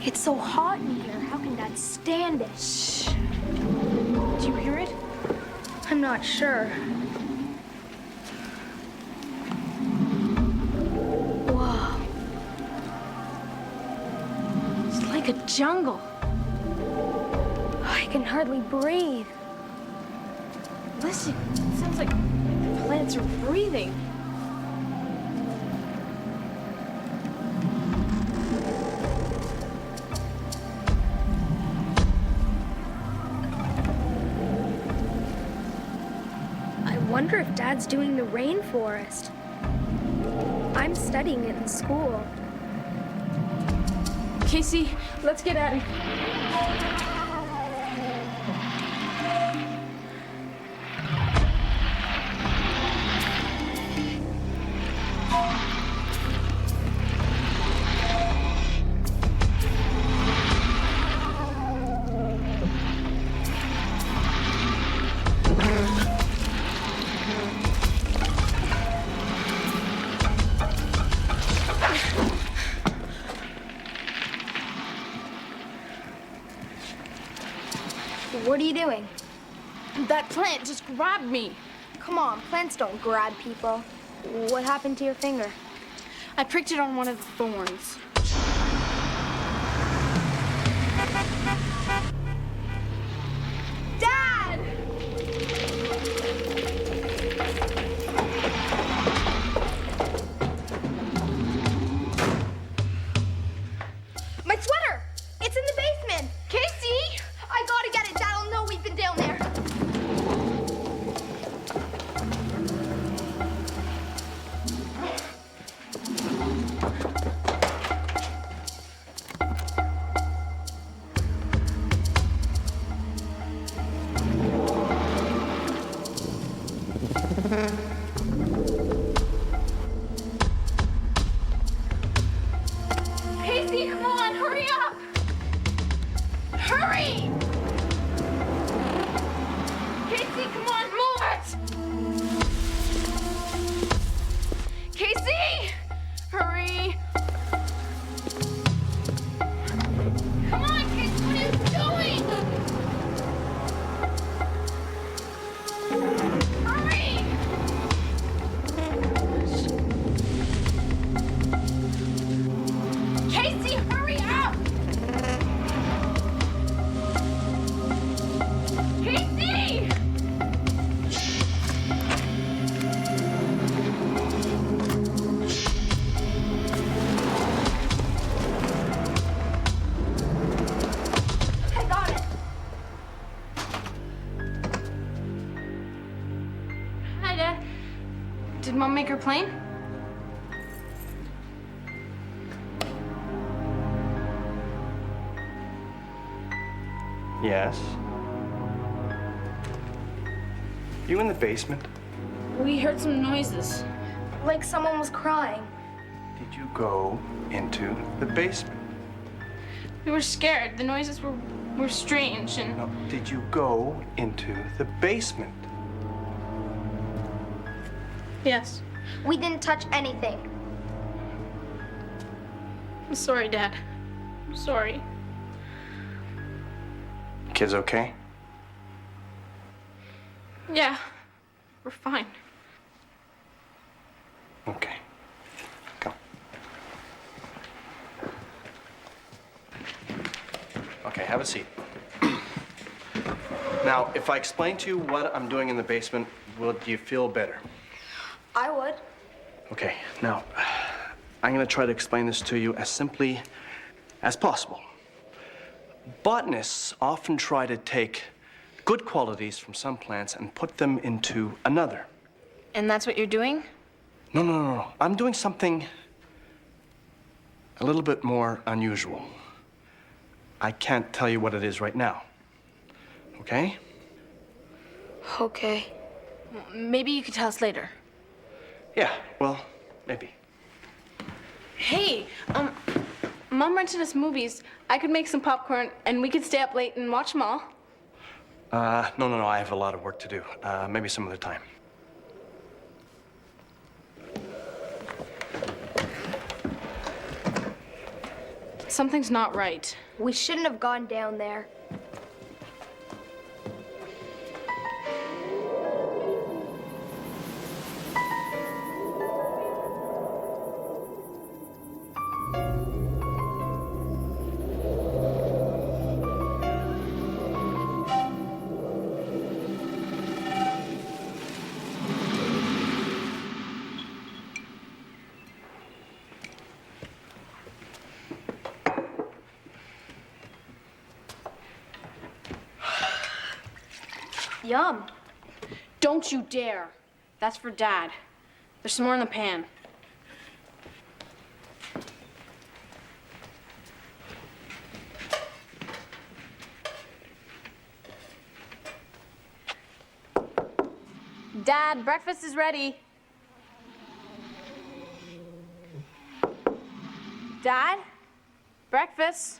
It's so hot in here. How can Dad stand it? Shh. Do you hear it? I'm not sure. Whoa. It's like a jungle. I can hardly breathe. Listen, it sounds like the plants are breathing. I wonder if Dad's doing the rainforest. I'm studying it in school. Casey, let's get at it. What are you doing? That plant just grabbed me. Come on, plants don't grab people. What happened to your finger? I pricked it on one of the thorns. Dad! My sweater! It's in the basement! Casey! I gotta get it. Dad'll know we've been down there. Casey, come on, hurry up! Hurry! Casey, come on, move it! Casey! Hurry! Come on, Casey, what are you doing? Hurry! Casey, hurry up! Casey! I got it. Hi, Dad. Did Mom make her plane? Yes? You in the basement? We heard some noises. Like someone was crying. Did you go into the basement? We were scared. The noises were strange and... No, did you go into the basement? Yes. We didn't touch anything. I'm sorry, Dad. I'm sorry. Kids okay? Yeah. We're fine. Okay. Come. Okay, have a seat. Now, if I explain to you what I'm doing in the basement, will you feel better? I would. Okay, now, I'm going to try to explain this to you as simply as possible. Botanists often try to take good qualities from some plants and put them into another. And that's what you're doing? No. I'm doing something a little bit more unusual. I can't tell you what it is right now. Okay? Okay. Maybe you could tell us later. Yeah, well, maybe. Hey, Mom rented us movies. I could make some popcorn, and we could stay up late and watch them all. No, I have a lot of work to do. Maybe some other time. Something's not right. We shouldn't have gone down there. Yum. Don't you dare. That's for Dad. There's some more in the pan. Dad, breakfast is ready. Dad? Breakfast?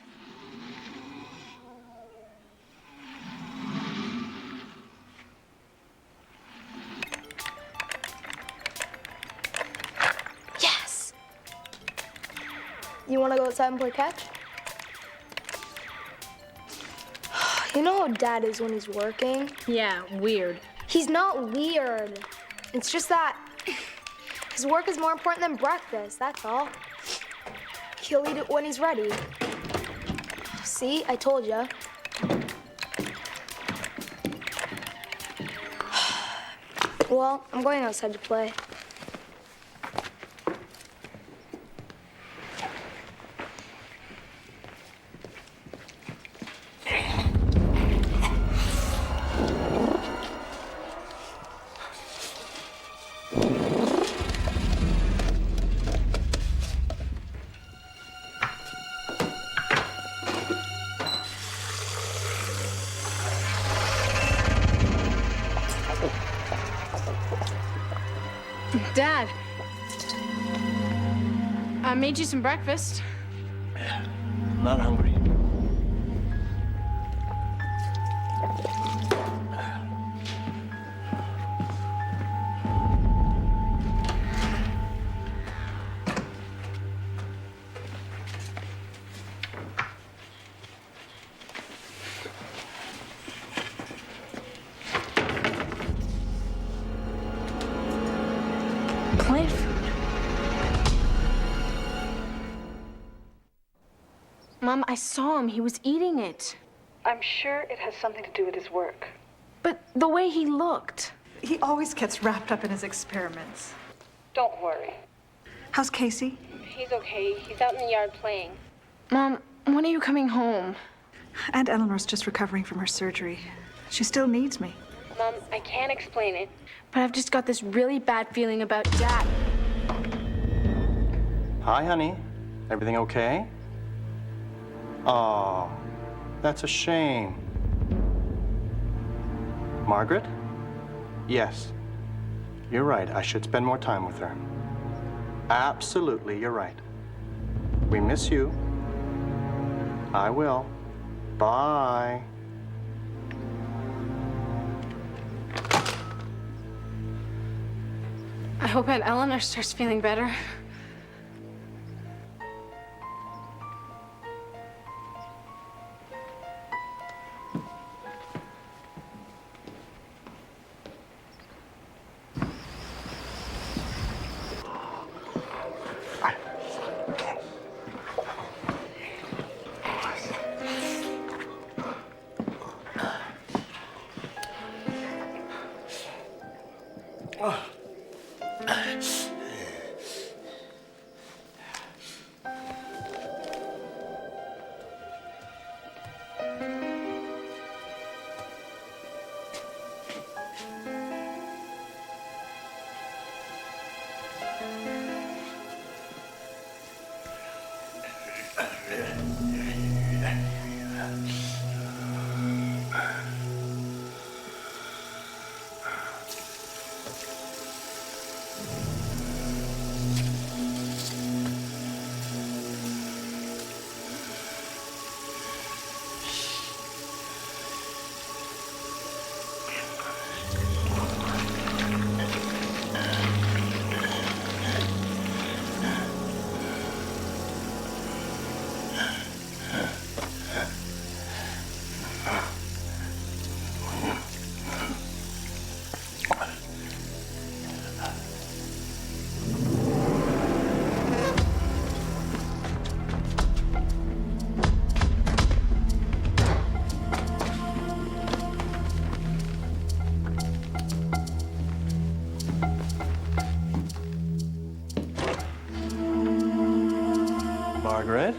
Yes! You want to go outside and play catch? You know how Dad is when he's working? Yeah, weird. He's not weird. It's just that his work is more important than breakfast, that's all. He'll eat it when he's ready. See, I told you. Well, I'm going outside to play. Dad, I made you some breakfast. Not hungry. Plant food. Mom, I saw him. He was eating it. I'm sure it has something to do with his work. But the way he looked. He always gets wrapped up in his experiments. Don't worry. How's Casey? He's okay. He's out in the yard playing. Mom, when are you coming home? Aunt Eleanor's just recovering from her surgery. She still needs me. Mom, I can't explain it, but I've just got this really bad feeling about Dad. Hi, honey. Everything okay? Oh, that's a shame. Margaret? Yes. You're right. I should spend more time with her. Absolutely, you're right. We miss you. I will. Bye. I hope Aunt Eleanor starts feeling better. Margaret.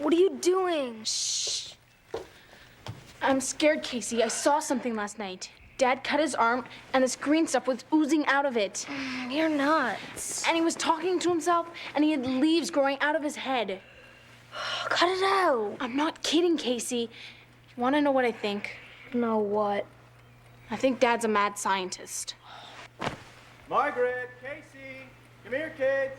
What are you doing? Shh. I'm scared, Casey. I saw something last night. Dad cut his arm, and this green stuff was oozing out of it. You're nuts. And he was talking to himself, and he had leaves growing out of his head. Cut it out. I'm not kidding, Casey. You want to know what I think? Know what? I think Dad's a mad scientist. Margaret, Casey, come here, kids.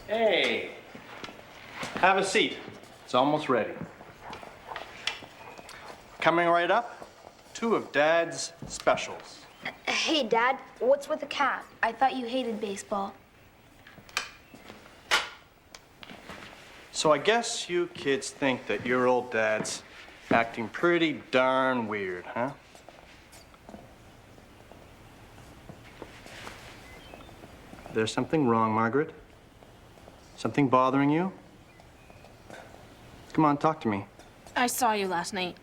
Hey, have a seat. It's almost ready. Coming right up, 2 of Dad's specials. Hey, Dad, what's with the cat? I thought you hated baseball. So I guess you kids think that your old dad's acting pretty darn weird, huh? There's something wrong, Margaret? Something bothering you? Come on, talk to me. I saw you last night.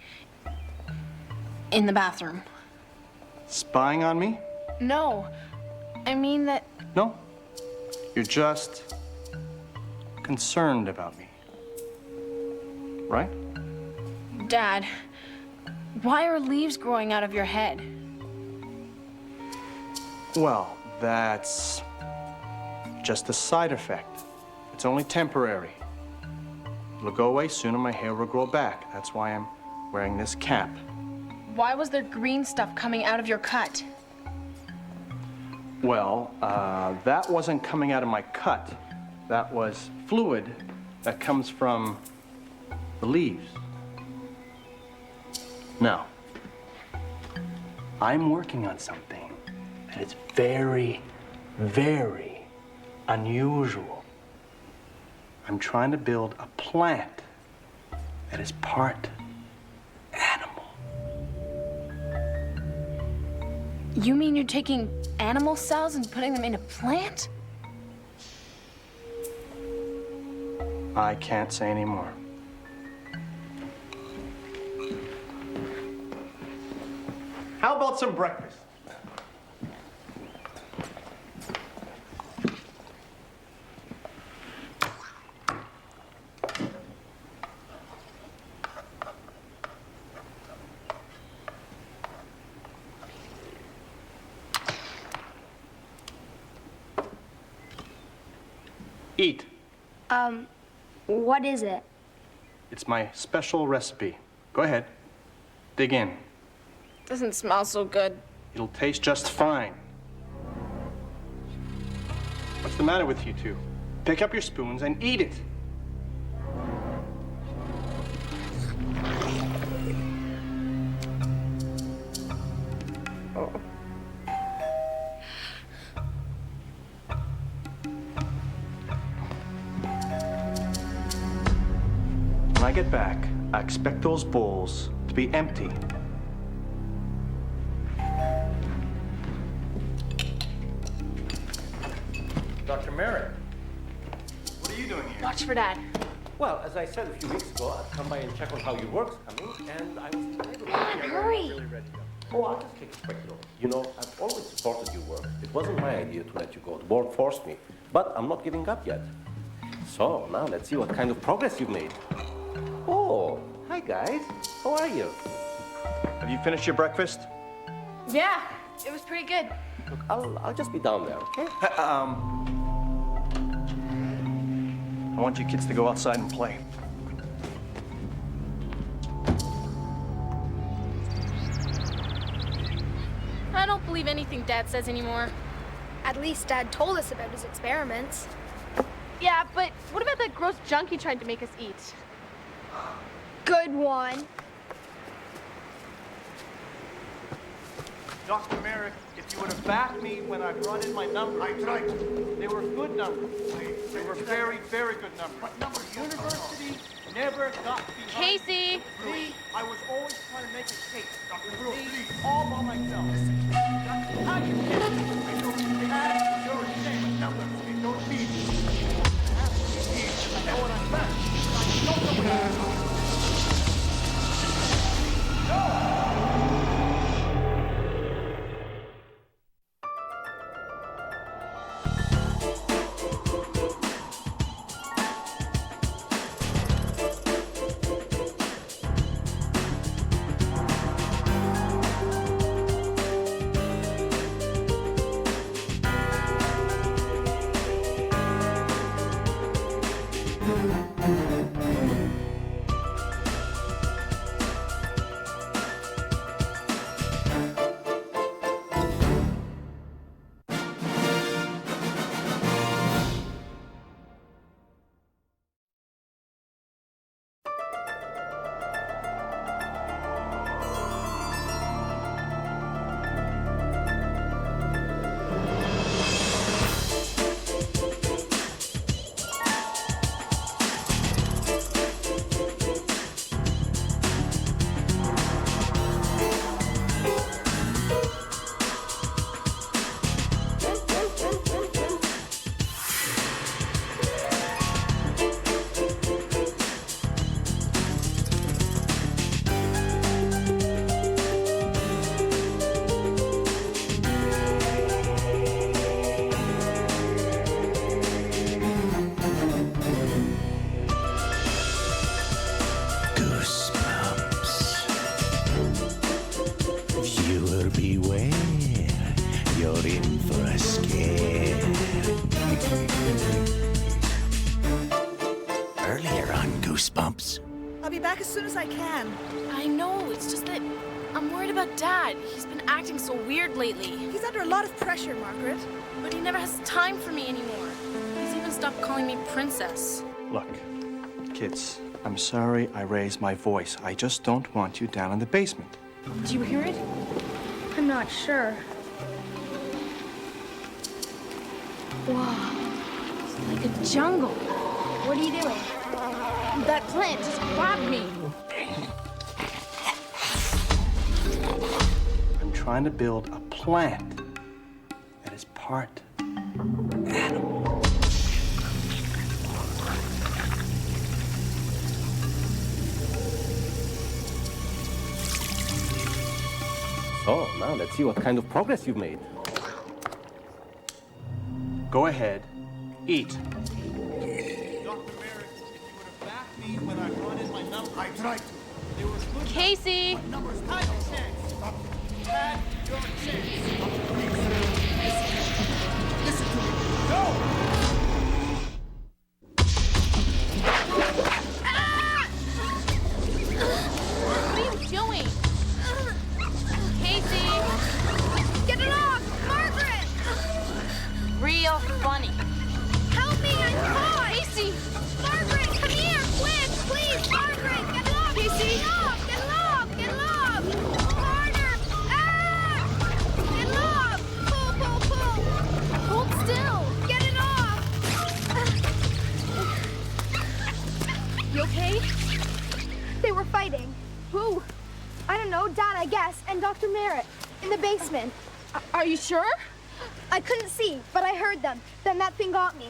In the bathroom. Spying on me? No. I mean that... No. You're just concerned about me. Right? Dad, why are leaves growing out of your head? Well, that's just a side effect. It's only temporary. It'll go away soon and my hair will grow back. That's why I'm wearing this cap. Why was there green stuff coming out of your cut? Well, that wasn't coming out of my cut. That was fluid that comes from the leaves. Now, I'm working on something that is very, very unusual. I'm trying to build a plant that is part animal. You mean you're taking animal cells and putting them in a plant? I can't say any more. How about some breakfast? Eat. What is it? It's my special recipe. Go ahead. Dig in. Doesn't smell so good. It'll taste just fine. What's the matter with you two? Pick up your spoons and eat it. When I get back, I expect those bowls to be empty. Dr. Merritt, what are you doing here? Watch for Dad. Well, as I said a few weeks ago, I'd come by and check on how your work's coming, and I was able to... Hurry! Really ready to go. Oh, I'll just take a quick look. You know, I've always supported your work. It wasn't my idea to let you go. The board forced me. But I'm not giving up yet. So, now let's see what kind of progress you've made. Oh, hi guys. How are you? Have you finished your breakfast? Yeah, it was pretty good. Look, I'll just be down there, okay? I want you kids to go outside and play. I believe anything Dad says anymore. At least Dad told us about his experiments. Yeah, but what about that gross junk he tried to make us eat? Good one. Dr. Merrick, if you would have backed me when I brought in my numbers. Right. They were good numbers. They were very, very good numbers. What numbers? University never got behind. Casey! Me, I was always trying to make a case. Dr. Brewer, please. All by myself. How do you get it? I don't have your same numbers. They don't mean. I know what I meant. I don't know what I meant. Goosebumps. I'll be back as soon as I can. I know, it's just that I'm worried about Dad. He's been acting so weird lately. He's under a lot of pressure, Margaret. But he never has time for me anymore. He's even stopped calling me Princess. Look, kids, I'm sorry I raised my voice. I just don't want you down in the basement. Do you hear it? I'm not sure. Wow, it's like a jungle. What are you doing? That plant just grabbed me. I'm trying to build a plant that is part animal. So, now let's see what kind of progress you've made. Go ahead, eat. When I brought in my numbers. Right. They were good Casey! numbers. Had your chance. Had your chance. Listen to me. No! What are you doing? Casey! Get it off! Margaret! Real funny. Help me! I'm caught! Casey! Margaret, come here! Quick! Please! Margaret, get it off! Casey! Get it off! Get it off! Get it off! Harder! Ah! Get it off! Pull, pull, pull! Hold still! Get it off! You okay? They were fighting. Who? I don't know. Dad, I guess, and Dr. Merritt in the basement. Are you sure? I couldn't see, but I heard them. Then that thing got me.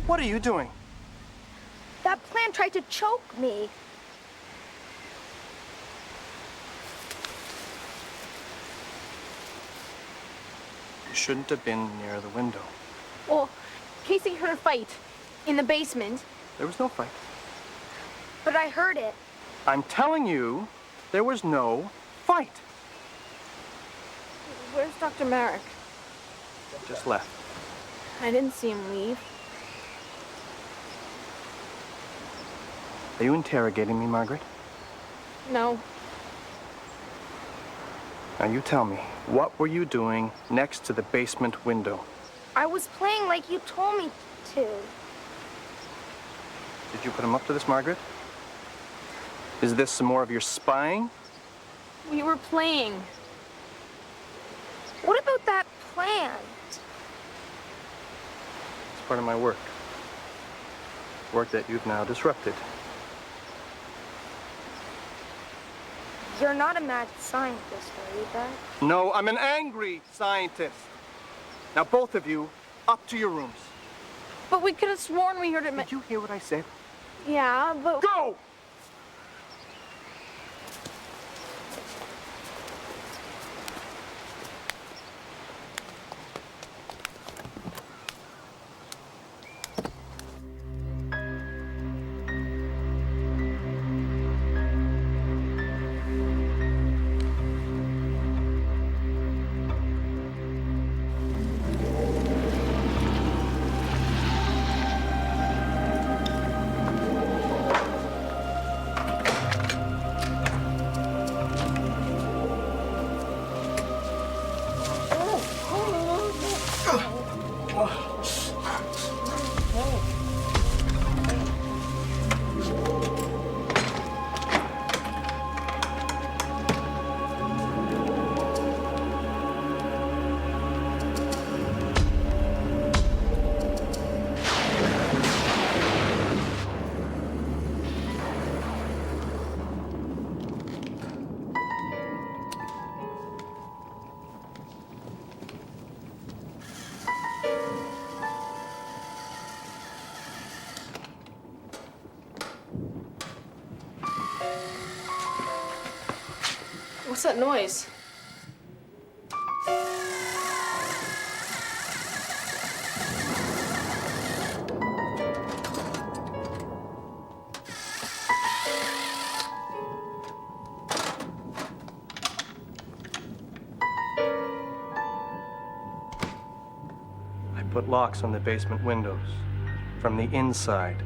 What are you doing? That plant tried to choke me. You shouldn't have been near the window. Well, Casey heard a fight in the basement. There was no fight. But I heard it. I'm telling you, there was no fight. Where's Dr. Merrick? Just left. I didn't see him leave. Are you interrogating me, Margaret? No. Now you tell me, what were you doing next to the basement window? I was playing like you told me to. Did you put him up to this, Margaret? Is this some more of your spying? We were playing. What about that plant? It's part of my work. Work that you've now disrupted. You're not a mad scientist, are you, Dad? No, I'm an angry scientist. Now, both of you, up to your rooms. But we could have sworn we heard it. Did you hear what I said? Yeah, but... Go! What's that noise? I put locks on the basement windows from the inside,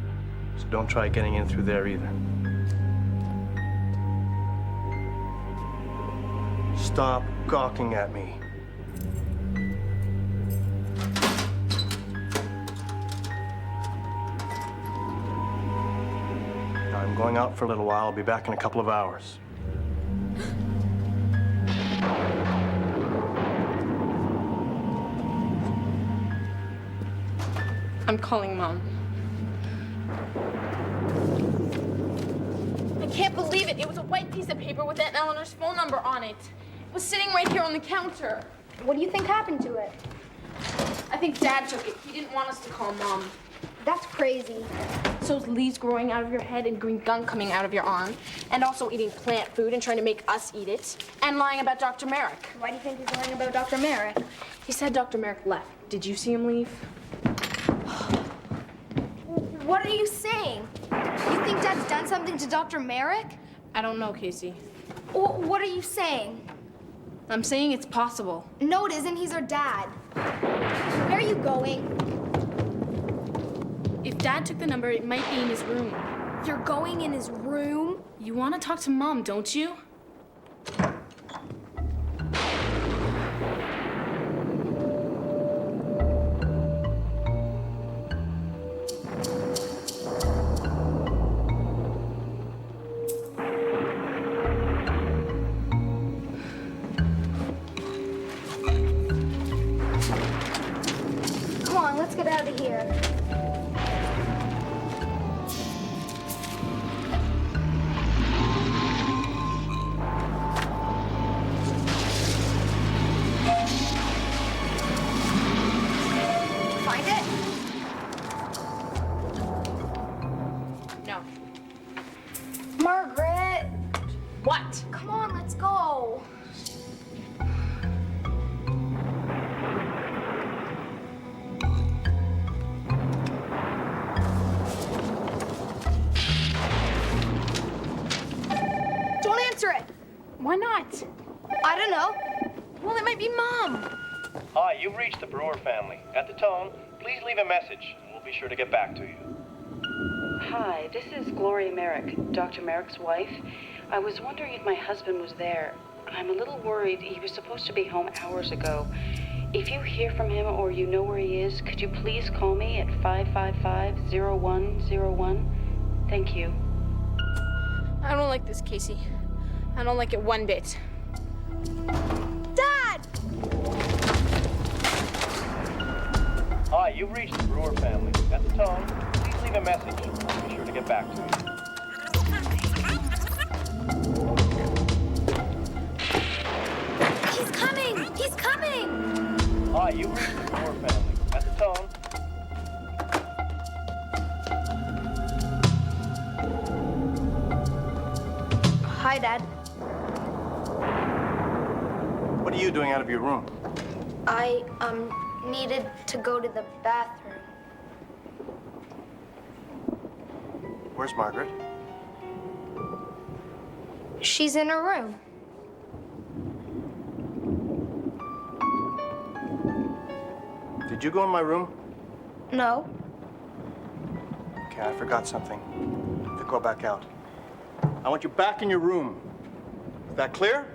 so don't try getting in through there either. Stop gawking at me. I'm going out for a little while. I'll be back in a couple of hours. I'm calling Mom. I can't believe it. It was a white piece of paper with Aunt Eleanor's phone number on it. It was sitting right here on the counter. What do you think happened to it? I think Dad took it. He didn't want us to call Mom. That's crazy. So's leaves growing out of your head and green gunk coming out of your arm. And also eating plant food and trying to make us eat it. And lying about Dr. Merrick. Why do you think he's lying about Dr. Merrick? He said Dr. Merrick left. Did you see him leave? What are you saying? You think Dad's done something to Dr. Merrick? I don't know, Casey. What are you saying? I'm saying it's possible. No, it isn't. He's our dad. Where are you going? If Dad took the number, it might be in his room. You're going in his room? You want to talk to Mom, don't you? Come on, let's get out of here. Find it? No. Margaret! What? Come on, let's go. Don't answer it. Why not? I don't know. Well, it might be Mom. Hi, you've reached the Brewer family. At the tone, please leave a message, and we'll be sure to get back to you. Hi, this is Gloria Merrick, Dr. Merrick's wife. I was wondering if my husband was there. I'm a little worried. He was supposed to be home hours ago. If you hear from him or you know where he is, could you please call me at 555-0101? Thank you. I don't like this, Casey. I don't like it one bit. Dad! Hi, you've reached the Brewer family. At the tone, please leave a message. I'll be sure to get back to you. He's coming! He's coming! Hi, you've reached the Brewer family. At the tone. Hi, Dad. What are you doing out of your room? I, needed to go to the bathroom. Where's Margaret? She's in her room. Did you go in my room? No. Okay, I forgot something. I have to go back out. I want you back in your room. Is that clear?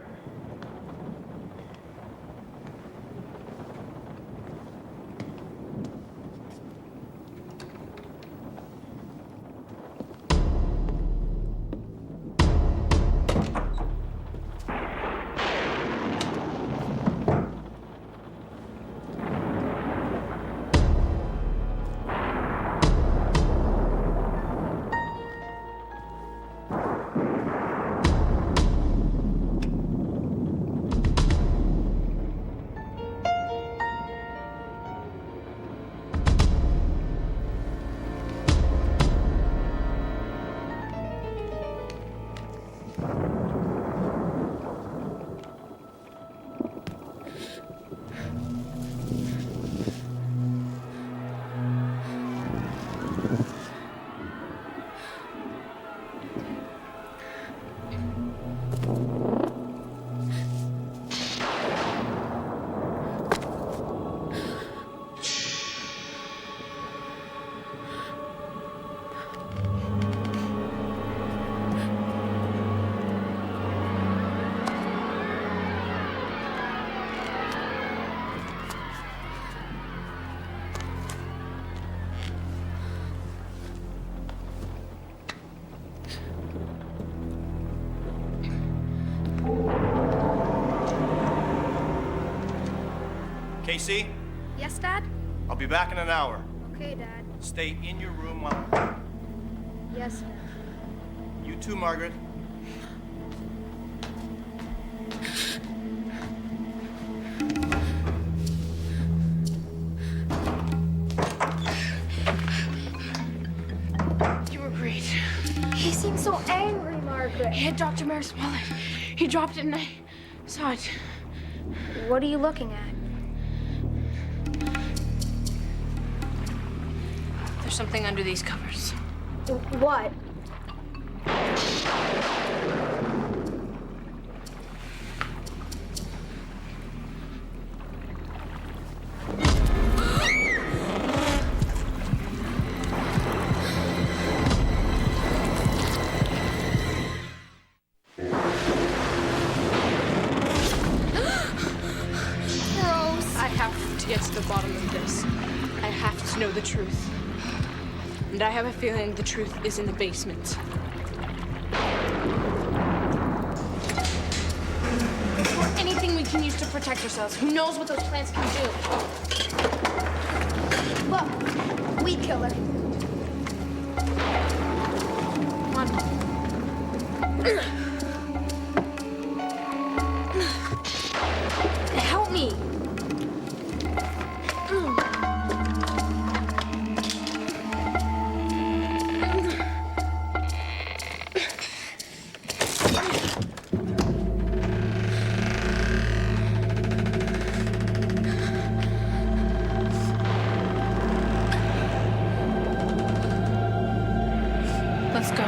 Casey, Yes, Dad? I'll be back in an hour. Okay, Dad. Stay in your room while... Yes, Dad. You too, Margaret. You were great. He seems so angry, Margaret. He had Dr. Maris wallet. He dropped it and I saw it. What are you looking at? There's something under these covers. What? I have to get to the bottom of this. I have to know the truth. And I have a feeling the truth is in the basement. Or anything we can use to protect ourselves. Who knows what those plants can do? Look, weed killer. Come on. Help me. Let's go.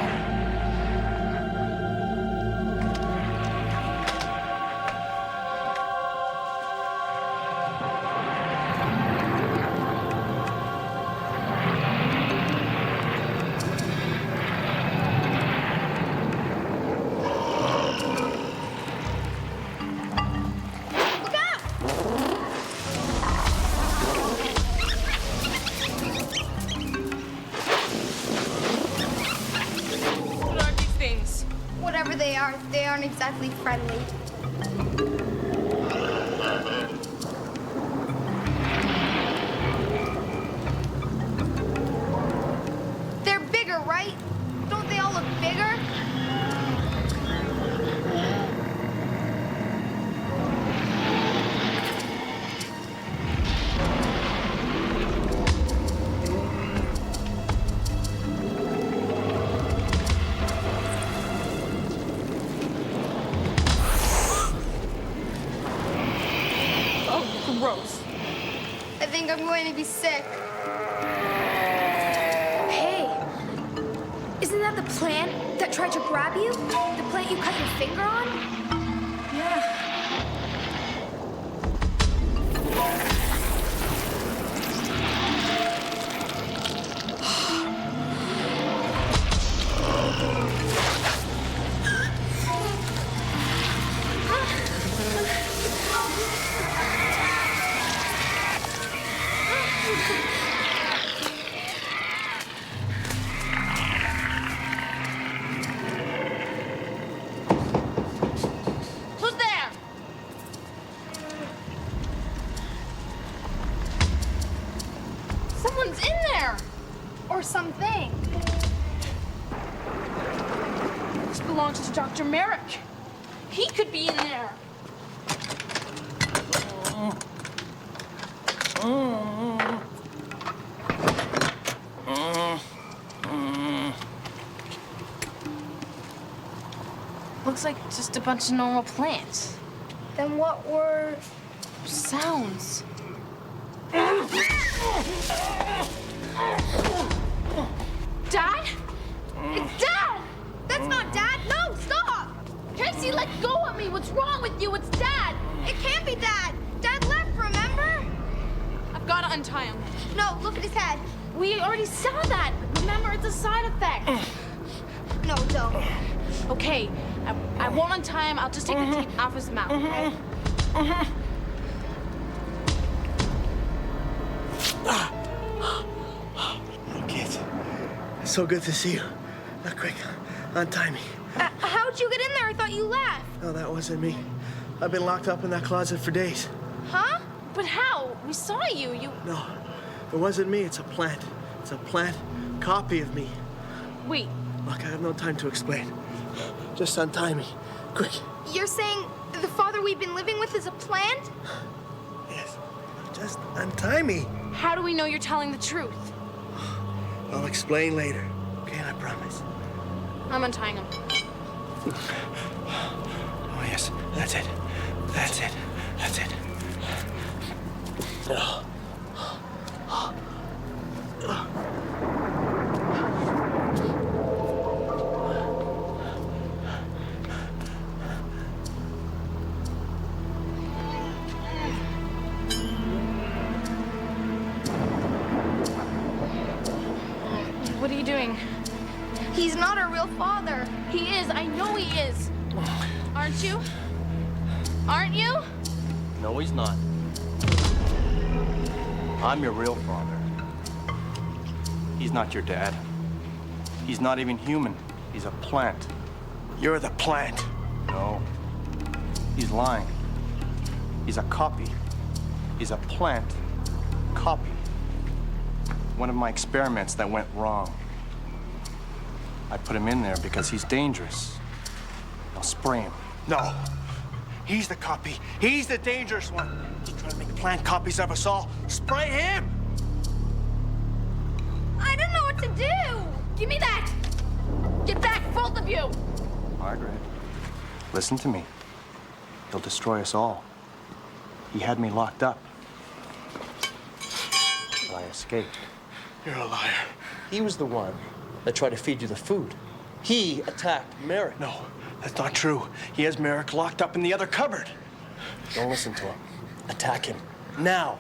Whatever they aren't exactly friendly. They're bigger, right? Don't they all look bigger? Oh, gross. I think I'm going to be sick. Hey, isn't that the plant that tried to grab you? The plant you cut your finger on? Yeah. Who's there? Someone's in there. Or something. This belongs to Dr. Merrick. He could be in there. Looks like just a bunch of normal plants. Then what were... sounds? Dad? It's Dad! That's not Dad! No, stop! Casey, let go of me! What's wrong with you? It's Dad! It can't be Dad! Dad left, remember? I've got to untie him. No, look at his head. We already saw that. Remember, it's a side effect. No, don't. Okay, I won't untie him. I'll just take the tape off his mouth, okay? Kids, it's so good to see you. Now, quick, untie me. How'd you get in there? I thought you left. No, that wasn't me. I've been locked up in that closet for days. Huh? But how? We saw you. No, it wasn't me. It's a plant. It's a plant copy of me. Wait. Look, I have no time to explain. Just untie me. Quick. You're saying the father we've been living with is a plant? Yes. Just untie me. How do we know you're telling the truth? I'll explain later. Okay, I promise. I'm untying him. Oh, yes. That's it. That's it. That's it. Oh. What are you doing? He's not our real father. He is. I know he is. Aren't you? Aren't you? No, he's not. I'm your real father. He's not your dad. He's not even human. He's a plant. You're the plant. No. He's lying. He's a copy. He's a plant copy. One of my experiments that went wrong. I put him in there because he's dangerous. I'll spray him. No. He's the copy. He's the dangerous one. He's trying to make plant copies of us all. Spray him! I don't know what to do. Give me that! Get back, both of you! Margaret, listen to me. He'll destroy us all. He had me locked up. But I escaped. You're a liar. He was the one that tried to feed you the food. He attacked Merrick. No, that's not true. He has Merrick locked up in the other cupboard. Don't listen to him. Attack him. Now.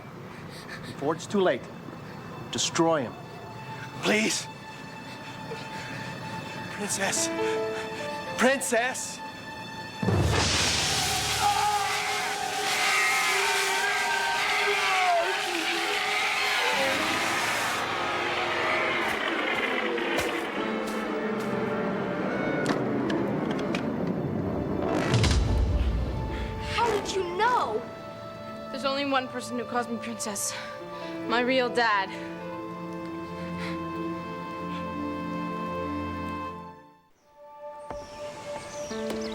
Before it's too late. Destroy him. Please. Princess. Princess! There's only one person who calls me princess. My real dad.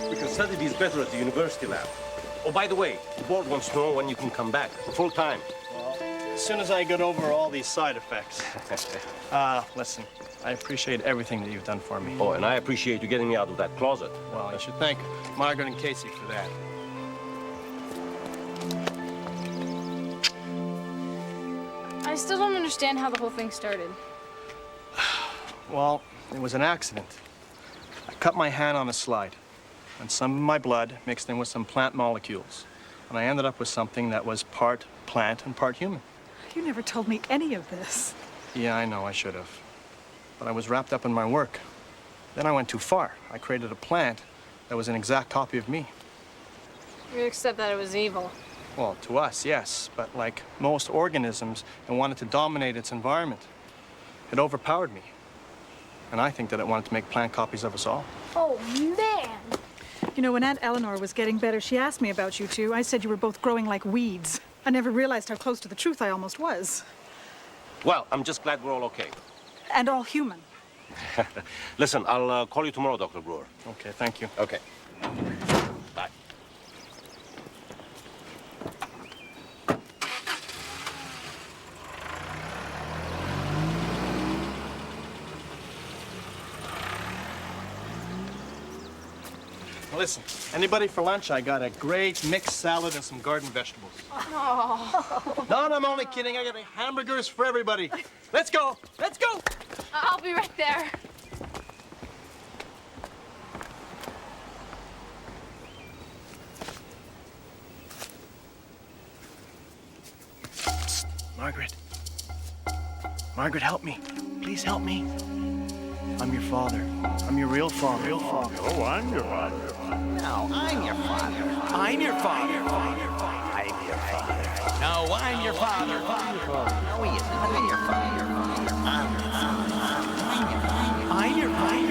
We can study these better at the university lab. Oh, by the way, the board wants to know when you can come back, full time. Well, as soon as I get over all these side effects. Listen, I appreciate everything that you've done for me. Oh, and I appreciate you getting me out of that closet. Well, you should thank Margaret and Casey for that. I still don't understand how the whole thing started. Well, it was an accident. I cut my hand on a slide, and some of my blood mixed in with some plant molecules. And I ended up with something that was part plant and part human. You never told me any of this. Yeah, I know, I should have. But I was wrapped up in my work. Then I went too far. I created a plant that was an exact copy of me. Except that it was evil. Well, to us, yes, but like most organisms, it wanted to dominate its environment. It overpowered me. And I think that it wanted to make plant copies of us all. Oh, man! You know, when Aunt Eleanor was getting better, she asked me about you two. I said you were both growing like weeds. I never realized how close to the truth I almost was. Well, I'm just glad we're all okay. And all human. Listen, I'll call you tomorrow, Dr. Brewer. Okay, thank you. Okay. Bye. Listen, anybody for lunch? I got a great mixed salad and some garden vegetables. Oh. No, I'm only kidding. I got hamburgers for everybody. Let's go. Let's go. I'll be right there. Margaret. Margaret, help me. Please help me. I'm your father. I'm your real father. Real father. Oh, I'm your father. No, I'm your father. I'm your father. I'm your father. No, I'm your father. No, he isn't. I'm your father. I'm your father. I'm your father.